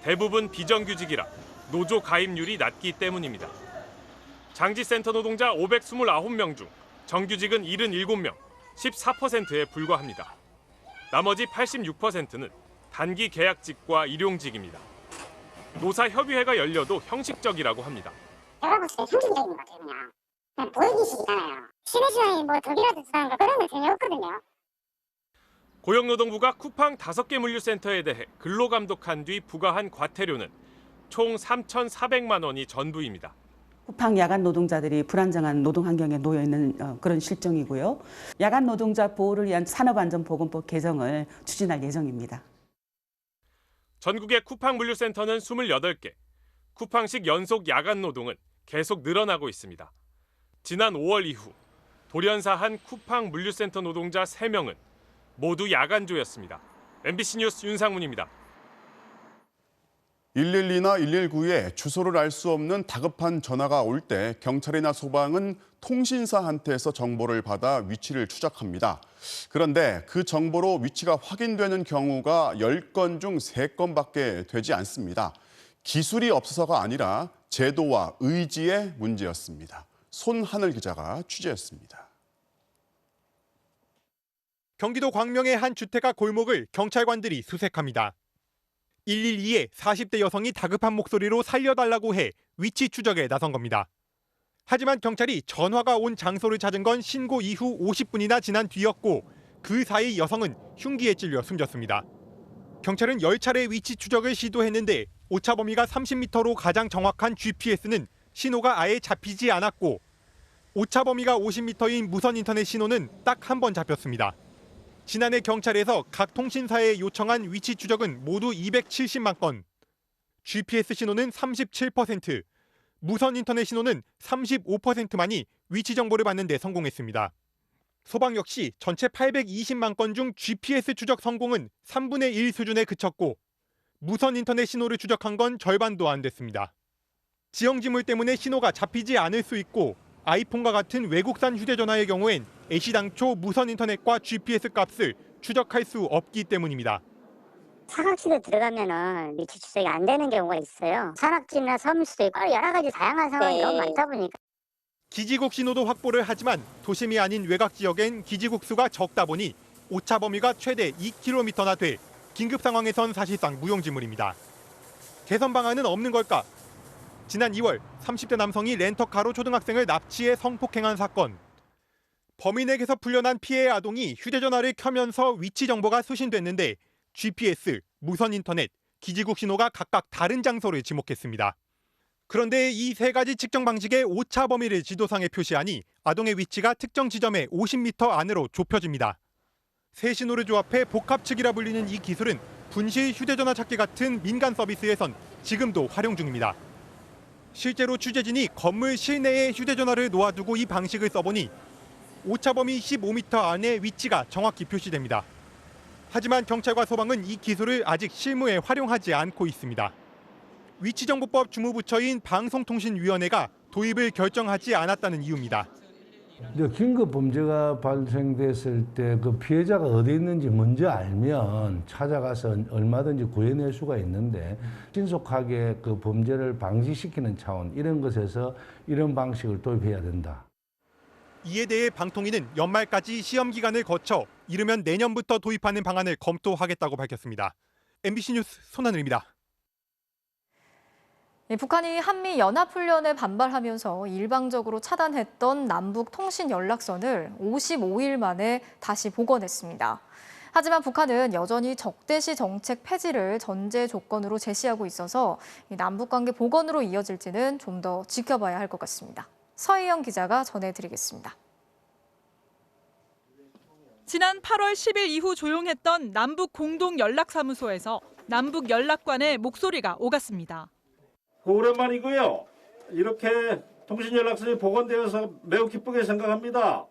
대부분 비정규직이라 노조 가입률이 낮기 때문입니다. 장지센터 노동자 529명 중 정규직은 77명, 14%에 불과합니다. 나머지 86%는 단기 계약직과 일용직입니다. 노사협의회가 열려도 형식적이라고 합니다. 제가 봤을 때 형식적인 것 같아요. 그냥 보이기식이잖아요. 쉬는 시간이 뭐 덕이라도 주는 거 그런 거 재미없거든요. 고용노동부가 쿠팡 5개 물류센터에 대해 근로감독한 뒤 부과한 과태료는 총 3,400만 원이 전부입니다. 쿠팡 야간 노동자들이 불안정한 노동 환경에 놓여 있는 그런 실정이고요. 야간 노동자 보호를 위한 산업안전보건법 개정을 추진할 예정입니다. 전국의 쿠팡 물류센터는 28개. 쿠팡식 연속 야간 노동은 계속 늘어나고 있습니다. 지난 5월 이후 돌연사한 쿠팡 물류센터 노동자 3명은 모두 야간조였습니다. MBC 뉴스 윤상문입니다. 112나 119에 주소를 알 수 없는 다급한 전화가 올 때 경찰이나 소방은 통신사한테서 정보를 받아 위치를 추적합니다. 그런데 그 정보로 위치가 확인되는 경우가 10건 중 3건밖에 되지 않습니다. 기술이 없어서가 아니라 제도와 의지의 문제였습니다. 손하늘 기자가 취재했습니다. 경기도 광명의 한 주택가 골목을 경찰관들이 수색합니다. 112에 40대 여성이 다급한 목소리로 살려달라고 해 위치 추적에 나선 겁니다. 하지만 경찰이 전화가 온 장소를 찾은 건 신고 이후 50분이나 지난 뒤였고 그 사이 여성은 흉기에 찔려 숨졌습니다. 경찰은 10차례 위치 추적을 시도했는데 오차 범위가 30m로 가장 정확한 GPS는 신호가 아예 잡히지 않았고 오차 범위가 50m인 무선 인터넷 신호는 딱 한 번 잡혔습니다. 지난해 경찰에서 각 통신사에 요청한 위치 추적은 모두 270만 건, GPS 신호는 37%, 무선 인터넷 신호는 35%만이 위치 정보를 받는 데 성공했습니다. 소방 역시 전체 820만 건 중 GPS 추적 성공은 3분의 1 수준에 그쳤고 무선 인터넷 신호를 추적한 건 절반도 안 됐습니다. 지형지물 때문에 신호가 잡히지 않을 수 있고 아이폰과 같은 외국산 휴대전화의 경우엔 애시당초 무선 인터넷과 GPS 값을 추적할 수 없기 때문입니다. 사각지대 들어가면은 위치 추적이 안 되는 경우가 있어요. 산악지나 섬수도 있고 여러 가지 다양한 상황이 너무 많다 보니까. 기지국 신호도 확보를 하지만 도심이 아닌 외곽 지역엔 기지국 수가 적다 보니 오차 범위가 최대 2km나 돼 긴급 상황에선 사실상 무용지물입니다. 개선 방안은 없는 걸까? 지난 2월 30대 남성이 렌터카로 초등학생을 납치해 성폭행한 사건. 범인에게서 풀려난 피해 아동이 휴대전화를 켜면서 위치 정보가 수신됐는데 GPS, 무선 인터넷, 기지국 신호가 각각 다른 장소를 지목했습니다. 그런데 이 세 가지 측정 방식의 오차 범위를 지도상에 표시하니 아동의 위치가 특정 지점에 50m 안으로 좁혀집니다. 세 신호를 조합해 복합측이라 불리는 이 기술은 분실 휴대전화 찾기 같은 민간 서비스에선 지금도 활용 중입니다. 실제로 취재진이 건물 실내에 휴대전화를 놓아두고 이 방식을 써보니 오차범위 15m 안에 위치가 정확히 표시됩니다. 하지만 경찰과 소방은 이 기술을 아직 실무에 활용하지 않고 있습니다. 위치정보법 주무부처인 방송통신위원회가 도입을 결정하지 않았다는 이유입니다. 긴급 범죄가 발생됐을 때 그 피해자가 어디 있는지 먼저 알면 찾아가서 얼마든지 구해낼 수가 있는데 신속하게 그 범죄를 방지시키는 차원 이런 것에서 이런 방식을 도입해야 된다. 이에 대해 방통위는 연말까지 시험 기간을 거쳐 이르면 내년부터 도입하는 방안을 검토하겠다고 밝혔습니다. MBC 뉴스 손하늘입니다. 북한이 한미 연합훈련에 반발하면서 일방적으로 차단했던 남북 통신 연락선을 55일 만에 다시 복원했습니다. 하지만 북한은 여전히 적대시 정책 폐지를 전제 조건으로 제시하고 있어서 남북 관계 복원으로 이어질지는 좀 더 지켜봐야 할 것 같습니다. 서희영 기자가 전해드리겠습니다. 지난 8월 10일 이후 조용했던 남북 공동연락사무소에서 남북 연락관의 목소리가 오갔습니다. 오랜만이고요. 이렇게 통신연락선이 복원되어서 매우 기쁘게 생각합니다.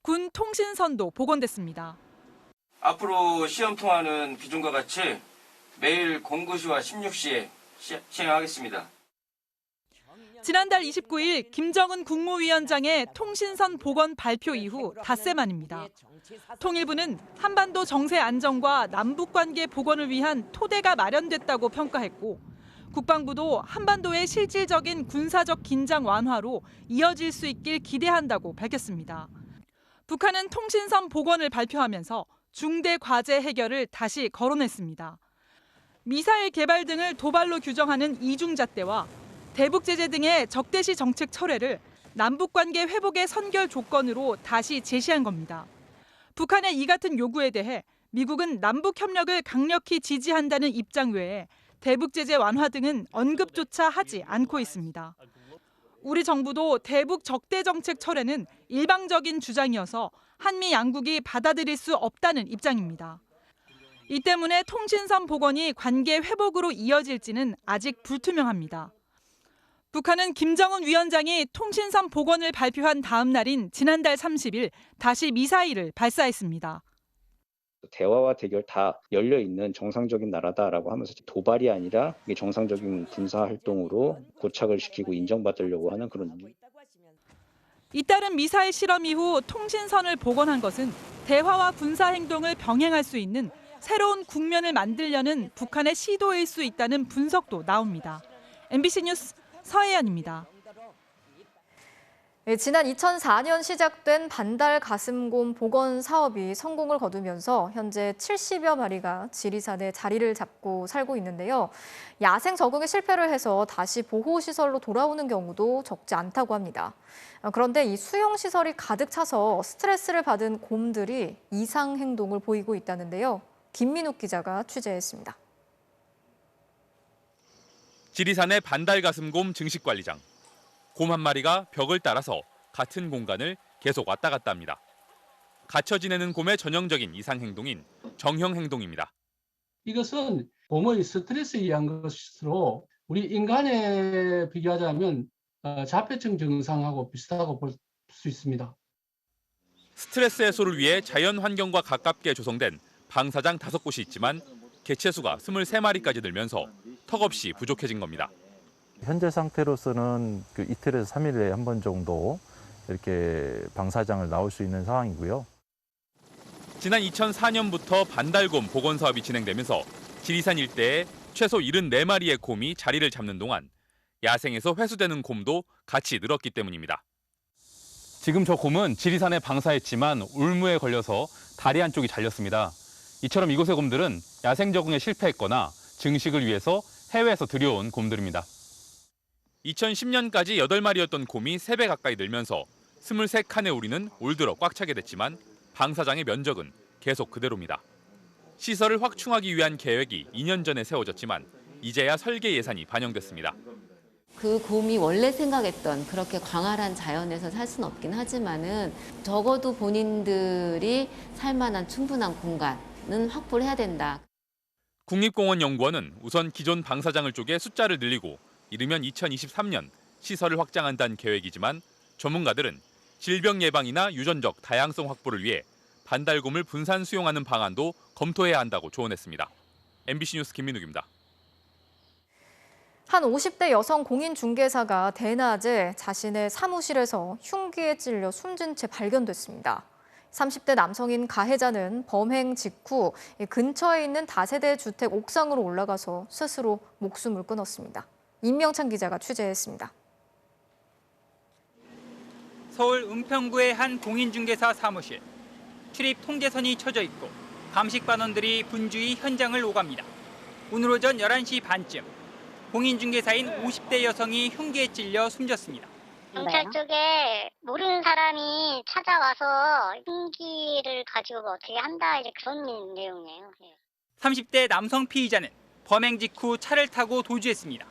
군 통신선도 복원됐습니다. 앞으로 시험 통화는 기존과 같이 매일 09시와 16시에 시행하겠습니다. 지난달 29일 김정은 국무위원장의 통신선 복원 발표 이후 닷새 만입니다. 통일부는 한반도 정세 안정과 남북관계 복원을 위한 토대가 마련됐다고 평가했고 국방부도 한반도의 실질적인 군사적 긴장 완화로 이어질 수 있길 기대한다고 밝혔습니다. 북한은 통신선 복원을 발표하면서 중대 과제 해결을 다시 거론했습니다. 미사일 개발 등을 도발로 규정하는 이중잣대와 대북 제재 등의 적대시 정책 철회를 남북관계 회복의 선결 조건으로 다시 제시한 겁니다. 북한의 이 같은 요구에 대해 미국은 남북 협력을 강력히 지지한다는 입장 외에 대북 제재 완화 등은 언급조차 하지 않고 있습니다. 우리 정부도 대북 적대 정책 철회는 일방적인 주장이어서 한미 양국이 받아들일 수 없다는 입장입니다. 이 때문에 통신선 복원이 관계 회복으로 이어질지는 아직 불투명합니다. 북한은 김정은 위원장이 통신선 복원을 발표한 다음 날인 지난달 30일 다시 미사일을 발사했습니다. 대화와 대결 다 열려 있는 정상적인 나라다라고 하면서 도발이 아니라 이게 정상적인 군사 활동으로 고착을 시키고 인정받으려고 하는 그런. 잇따른 미사일 실험 이후 통신선을 복원한 것은 대화와 군사 행동을 병행할 수 있는 새로운 국면을 만들려는 북한의 시도일 수 있다는 분석도 나옵니다. MBC 뉴스 서혜연입니다. 지난 2004년 시작된 반달 가슴곰 복원 사업이 성공을 거두면서 현재 70여 마리가 지리산에 자리를 잡고 살고 있는데요. 야생 적응에 실패를 해서 다시 보호시설로 돌아오는 경우도 적지 않다고 합니다. 그런데 이 수용시설이 가득 차서 스트레스를 받은 곰들이 이상 행동을 보이고 있다는데요. 김민욱 기자가 취재했습니다. 지리산의 반달 가슴곰 증식관리장. 곰 한 마리가 벽을 따라서 같은 공간을 계속 왔다 갔다 합니다. 갇혀 지내는 곰의 전형적인 이상 행동인 정형 행동입니다. 이것은 곰의 스트레스에 의한 것으로 우리 인간에 비교하자면 자폐증 증상하고 비슷하고 볼 수 있습니다. 스트레스 해소를 위해 자연 환경과 가깝게 조성된 방사장 5곳이 있지만 개체수가 23마리까지 늘면서 턱없이 부족해진 겁니다. 현재 상태로서는 이틀에서 3일에 한 번 정도 이렇게 방사장을 나올 수 있는 상황이고요. 지난 2004년부터 반달곰 복원 사업이 진행되면서 지리산 일대에 최소 74마리의 곰이 자리를 잡는 동안 야생에서 회수되는 곰도 같이 늘었기 때문입니다. 지금 저 곰은 지리산에 방사했지만 울무에 걸려서 다리 한쪽이 잘렸습니다. 이처럼 이곳의 곰들은 야생 적응에 실패했거나 증식을 위해서 해외에서 들여온 곰들입니다. 2010년까지 8마리였던 곰이 3배 가까이 늘면서 23칸의 우리는 올 들어 꽉 차게 됐지만 방사장의 면적은 계속 그대로입니다. 시설을 확충하기 위한 계획이 2년 전에 세워졌지만 이제야 설계 예산이 반영됐습니다. 그 곰이 원래 생각했던 그렇게 광활한 자연에서 살 수는 없긴 하지만은 적어도 본인들이 살만한 충분한 공간은 확보를 해야 된다. 국립공원연구원은 우선 기존 방사장을 쪼개 숫자를 늘리고 이르면 2023년 시설을 확장한다는 계획이지만 전문가들은 질병 예방이나 유전적 다양성 확보를 위해 반달곰을 분산 수용하는 방안도 검토해야 한다고 조언했습니다. MBC 뉴스 김민욱입니다. 한 50대 여성 공인중개사가 대낮에 자신의 사무실에서 흉기에 찔려 숨진 채 발견됐습니다. 30대 남성인 가해자는 범행 직후 근처에 있는 다세대 주택 옥상으로 올라가서 스스로 목숨을 끊었습니다. 임명찬 기자가 취재했습니다. 서울 은평구의 한 공인중개사 사무실. 출입 통제선이 쳐져 있고 감식 반원들이 분주히 현장을 오갑니다. 오늘 오전 11시 반쯤 공인중개사인 50대 여성이 흉기에 찔려 숨졌습니다. 경찰 쪽에 모르는 사람이 찾아와서 흉기를 가지고 어떻게 한다 이제 그런 내용이에요. 30대 남성 피의자는 범행 직후 차를 타고 도주했습니다.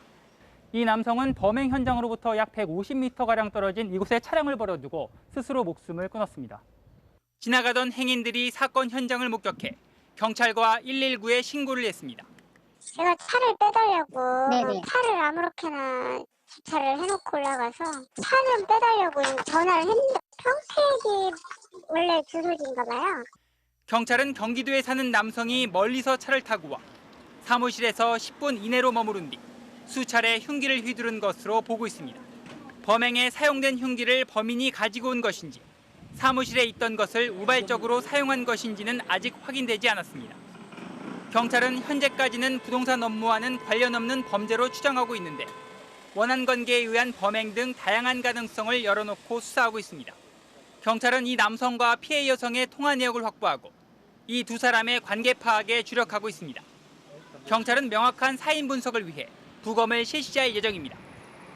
이 남성은 범행 현장으로부터 약 150m가량 떨어진 이곳에 차량을 버려두고 스스로 목숨을 끊었습니다. 지나가던 행인들이 사건 현장을 목격해 경찰과 119에 신고를 했습니다. 제가 차를 빼달라고 차를 아무렇게나 주차를 해놓고 올라가서 차는 빼달라고 전화를 했는데 평택이 원래 주소지인가 봐요. 경찰은 경기도에 사는 남성이 멀리서 차를 타고 와 사무실에서 10분 이내로 머무른 뒤 수차례 흉기를 휘두른 것으로 보고 있습니다. 범행에 사용된 흉기를 범인이 가지고 온 것인지 사무실에 있던 것을 우발적으로 사용한 것인지는 아직 확인되지 않았습니다. 경찰은 현재까지는 부동산 업무와는 관련 없는 범죄로 추정하고 있는데 원한 관계에 의한 범행 등 다양한 가능성을 열어놓고 수사하고 있습니다. 경찰은 이 남성과 피해 여성의 통화 내역을 확보하고 이 두 사람의 관계 파악에 주력하고 있습니다. 경찰은 명확한 사인 분석을 위해 부검을 실시할 예정입니다.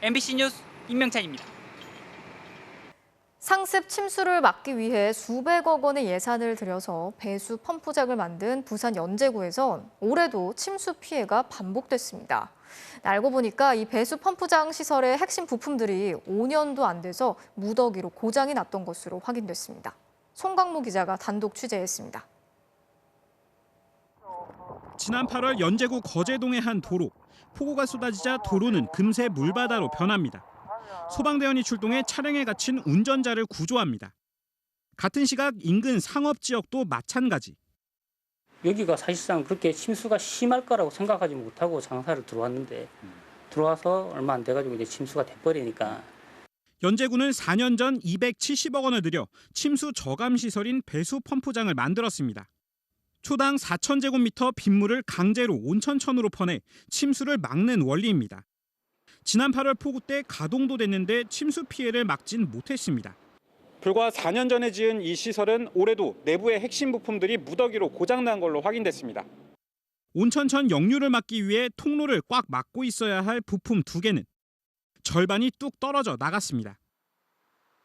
MBC 뉴스 임명찬입니다. 상습 침수를 막기 위해 수백억 원의 예산을 들여서 배수 펌프장을 만든 부산 연제구에선 올해도 침수 피해가 반복됐습니다. 알고 보니까 이 배수 펌프장 시설의 핵심 부품들이 5년도 안 돼서 무더기로 고장이 났던 것으로 확인됐습니다. 송광무 기자가 단독 취재했습니다. 지난 8월 연제구 거제동의 한 도로. 폭우가 쏟아지자 도로는 금세 물바다로 변합니다. 소방대원이 출동해 차량에 갇힌 운전자를 구조합니다. 같은 시각 인근 상업지역도 마찬가지. 여기가 사실상 그렇게 침수가 심할 거라고 생각하지 못하고 장사를 들어왔는데 들어와서 얼마 안 돼가지고 이제 침수가 돼버리니까. 연제군은 4년 전 270억 원을 들여 침수 저감 시설인 배수 펌프장을 만들었습니다. 초당 4,000제곱미터 빗물을 강제로 온천천으로 퍼내 침수를 막는 원리입니다. 지난 8월 폭우 때 가동도 됐는데 침수 피해를 막진 못했습니다. 불과 4년 전에 지은 이 시설은 올해도 내부의 핵심 부품들이 무더기로 고장난 걸로 확인됐습니다. 온천천 역류를 막기 위해 통로를 꽉 막고 있어야 할 부품 2개는 절반이 뚝 떨어져 나갔습니다.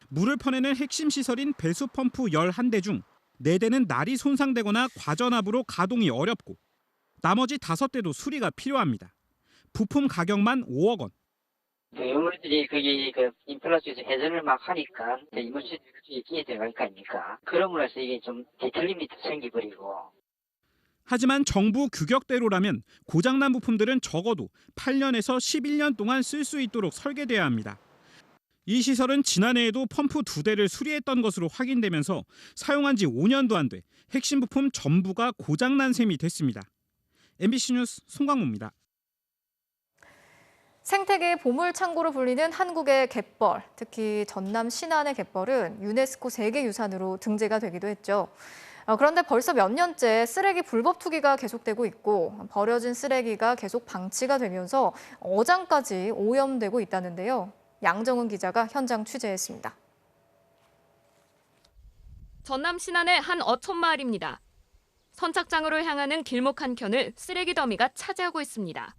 물을 퍼내는 핵심 시설인 배수 펌프 11대 중 4대는 날이 손상되거나 과전압으로 가동이 어렵고 나머지 5대도 수리가 필요합니다. 부품 가격만 5억 원. 유물들이 거기 인플라 쪽에서 회전을 막 하니까 이물질이 끼게 들어갈 거 아닙니까? 그러므로 해서 이게 좀 뒤틀림이 생기버리고. 하지만 정부 규격대로라면 고장난 부품들은 적어도 8년에서 11년 동안 쓸 수 있도록 설계돼야 합니다. 이 시설은 지난해에도 펌프 2대를 수리했던 것으로 확인되면서 사용한 지 5년도 안 돼 핵심 부품 전부가 고장난 셈이 됐습니다. MBC 뉴스 송광모입니다. 생태계의 보물창고로 불리는 한국의 갯벌, 특히 전남 신안의 갯벌은 유네스코 세계유산으로 등재가 되기도 했죠. 그런데 벌써 몇 년째 쓰레기 불법 투기가 계속되고 있고 버려진 쓰레기가 계속 방치가 되면서 어장까지 오염되고 있다는데요. 양정은 기자가 현장 취재했습니다. 전남 신안의 한 어촌 마을입니다. 선착장으로 향하는 길목 한켠을 쓰레기 더미가 차지하고 있습니다.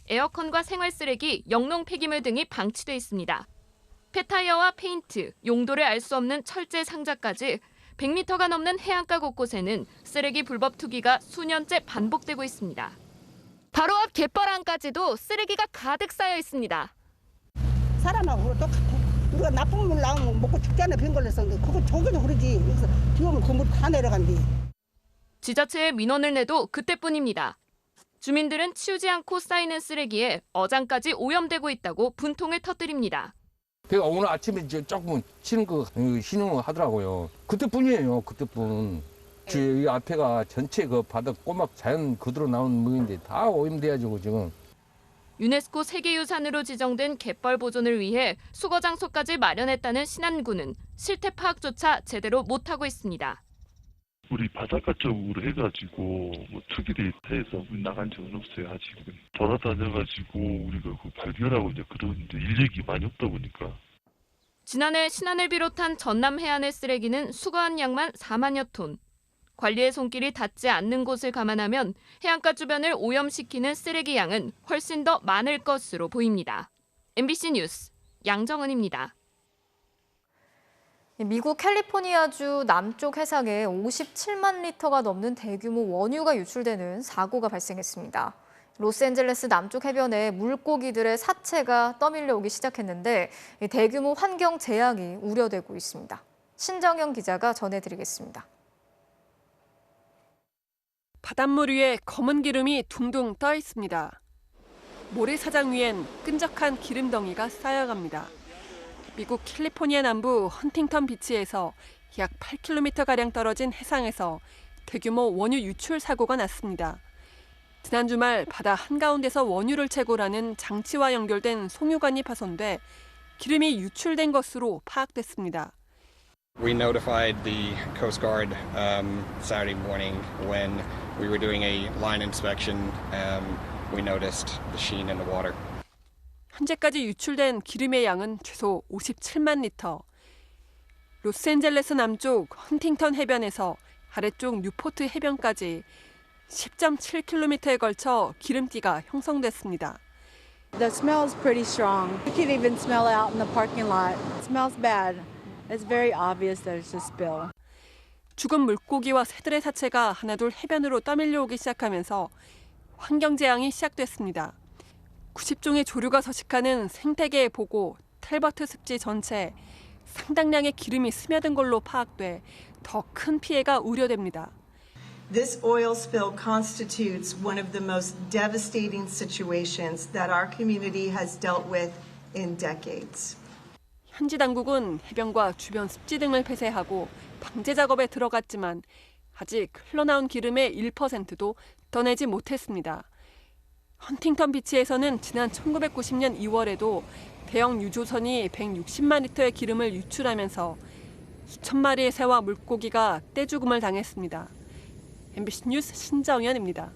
에어컨과 생활 쓰레기, 영농 폐기물 등이 방치돼 있습니다. 폐타이어와 페인트, 용도를 알 수 없는 철제 상자까지 100m가 넘는 해안가 곳곳에는 쓰레기 불법 투기가 수년째 반복되고 있습니다. 바로 앞 갯벌 안까지도 쓰레기가 가득 쌓여 있습니다. 사람하고 똑같아. 우리가 나쁜 물 나오면 먹고 죽잖아. 병 걸려서. 그거 저기도 그러지. 여기서 비 오면 그 물 다 내려간대. 지자체에 민원을 내도 그때뿐입니다. 주민들은 치우지 않고 쌓이는 쓰레기에 어장까지 오염되고 있다고 분통을 터뜨립니다. 제가 오늘 아침에 조금 신용을 하더라고요. 그때뿐이에요. 그때뿐. 이 앞에가 전체 그 바닥 꼬막 자연 그대로 나온 물인데 다 오염돼가지고 지금. 유네스코 세계유산으로 지정된 갯벌 보존을 위해 수거 장소까지 마련했다는 신안군은 실태 파악조차 제대로 못하고 있습니다. 우리 바닷가 쪽으로 해가지고 뭐 투기를 해서 나간 적은 없어요. 아직은 돌아다녀가지고 우리가 발견하고 이제 그런 인력이 많이 없다 보니까. 지난해 신안을 비롯한 전남 해안의 쓰레기는 수거한 양만 4만여 톤. 관리의 손길이 닿지 않는 곳을 감안하면 해안가 주변을 오염시키는 쓰레기 양은 훨씬 더 많을 것으로 보입니다. MBC 뉴스 양정은입니다. 미국 캘리포니아주 남쪽 해상에 57만 리터가 넘는 대규모 원유가 유출되는 사고가 발생했습니다. 로스앤젤레스 남쪽 해변에 물고기들의 사체가 떠밀려 오기 시작했는데 대규모 환경 재앙이 우려되고 있습니다. 신정영 기자가 전해드리겠습니다. 바닷물 위에 검은 기름이 둥둥 떠 있습니다. 모래사장 위엔 끈적한 기름덩이가 쌓여갑니다. 미국 캘리포니아 남부 헌팅턴 비치에서 약 8km가량 떨어진 해상에서 대규모 원유 유출 사고가 났습니다. 지난 주말 바다 한가운데서 원유를 채굴하는 장치와 연결된 송유관이 파손돼 기름이 유출된 것으로 파악됐습니다. We notified the Coast Guard Saturday morning when we were doing a line inspection. We noticed the sheen in the water. 현재까지 유출된 기름의 양은 최소 57만 리터. 로스앤젤레스 남쪽 헌팅턴 해변에서 아래쪽 뉴포트 해변까지 10.7km에 걸쳐 기름띠가 형성됐습니다. The smell is pretty strong. You can even smell it out in the parking lot. It smells bad. It's very obvious that it's a spill. 죽은 물고기와 새들의 사체가 하나둘 해변으로 떠밀려 오기 시작하면서 환경재앙이 시작됐습니다. 90종의 조류가 서식하는 생태계의 보고 텔버트 습지 전체에 상당량의 기름이 스며든 걸로 파악돼 더 큰 피해가 우려됩니다. This oil spill constitutes one of the most devastating situations that our community has dealt with in decades. 현지 당국은 해변과 주변 습지 등을 폐쇄하고 방제 작업에 들어갔지만 아직 흘러나온 기름의 1%도 떠내지 못했습니다. 헌팅턴 비치에서는 지난 1990년 2월에도 대형 유조선이 160만 리터의 기름을 유출하면서 수천 마리의 새와 물고기가 떼죽음을 당했습니다. MBC 뉴스 신정연입니다.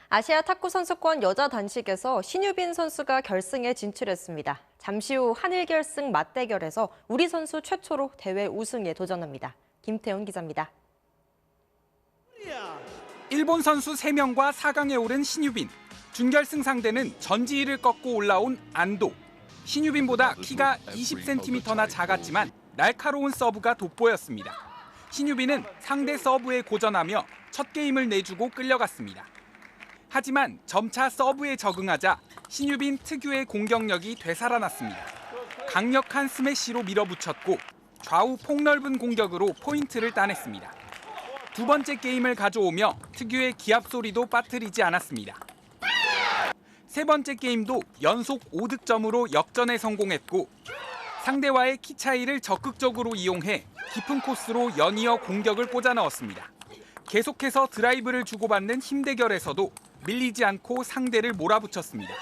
아시아 탁구 선수권 여자 단식에서 신유빈 선수가 결승에 진출했습니다. 잠시 후 한일 결승 맞대결에서 우리 선수 최초로 대회 우승에 도전합니다. 김태훈 기자입니다. 일본 선수 3명과 4강에 오른 신유빈. 준결승 상대는 전지희를 꺾고 올라온 안도. 신유빈보다 키가 20cm나 작았지만 날카로운 서브가 돋보였습니다. 신유빈은 상대 서브에 고전하며 첫 게임을 내주고 끌려갔습니다. 하지만 점차 서브에 적응하자 신유빈 특유의 공격력이 되살아났습니다. 강력한 스매시로 밀어붙였고 좌우 폭넓은 공격으로 포인트를 따냈습니다. 두 번째 게임을 가져오며 특유의 기합 소리도 빠뜨리지 않았습니다. 세 번째 게임도 연속 5득점으로 역전에 성공했고 상대와의 키 차이를 적극적으로 이용해 깊은 코스로 연이어 공격을 꽂아 넣었습니다. 계속해서 드라이브를 주고받는 힘 대결에서도 밀리지 않고 상대를 몰아붙였습니다.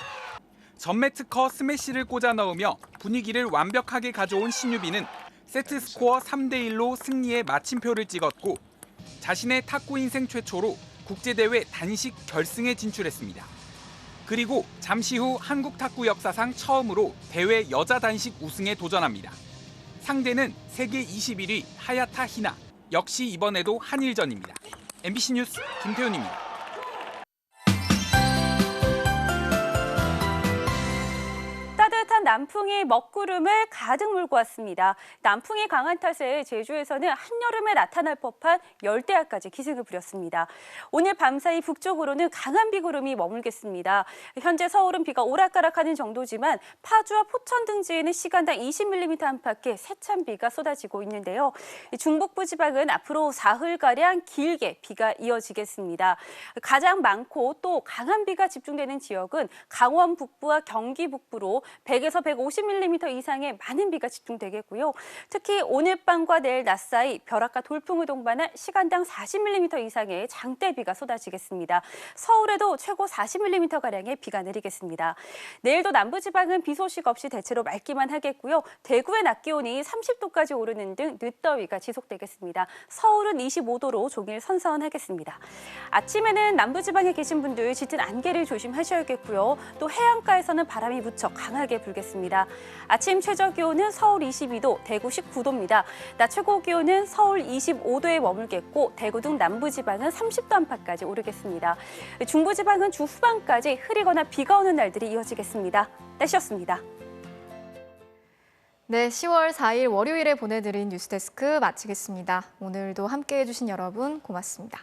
전매 특허 스매시를 꽂아 넣으며 분위기를 완벽하게 가져온 신유빈은 세트 스코어 3대1로 승리의 마침표를 찍었고 자신의 탁구 인생 최초로 국제대회 단식 결승에 진출했습니다. 그리고 잠시 후 한국 탁구 역사상 처음으로 대회 여자 단식 우승에 도전합니다. 상대는 세계 21위 하야타 히나. 역시 이번에도 한일전입니다. MBC 뉴스 김태훈입니다. 따뜻한 남풍이 먹구름을 가득 몰고 왔습니다. 남풍이 강한 탓에 제주에서는 한여름에 나타날 법한 열대야까지 기승을 부렸습니다. 오늘 밤사이 북쪽으로는 강한 비구름이 머물겠습니다. 현재 서울은 비가 오락가락하는 정도지만 파주와 포천 등지에는 시간당 20mm 안팎의 세찬 비가 쏟아지고 있는데요. 중북부 지방은 앞으로 사흘가량 길게 비가 이어지겠습니다. 가장 많고 또 강한 비가 집중되는 지역은 강원 북부와 경기 북부로 100에서 150mm 이상의 많은 비가 집중되겠고요. 특히 오늘 밤과 내일 낮 사이 벼락과 돌풍을 동반한 시간당 40mm 이상의 장대비가 쏟아지겠습니다. 서울에도 최고 40mm가량의 비가 내리겠습니다. 내일도 남부지방은 비 소식 없이 대체로 맑기만 하겠고요. 대구의 낮 기온이 30도까지 오르는 등 늦더위가 지속되겠습니다. 서울은 25도로 종일 선선하겠습니다. 아침에는 남부지방에 계신 분들 짙은 안개를 조심하셔야겠고요. 또 해안가에서는 바람이 무척 강하게 불겠습니다. 아침 최저 기온은 서울 22도, 대구 19도입니다. 낮 최고 기온은 서울 25도에 머물겠고 대구 등 남부지방은 30도 안팎까지 오르겠습니다. 중부지방은 주 후반까지 흐리거나 비가 오는 날들이 이어지겠습니다. 날씨였습니다. 네, 10월 4일 월요일에 보내드린 뉴스데스크 마치겠습니다. 오늘도 함께해 주신 여러분 고맙습니다.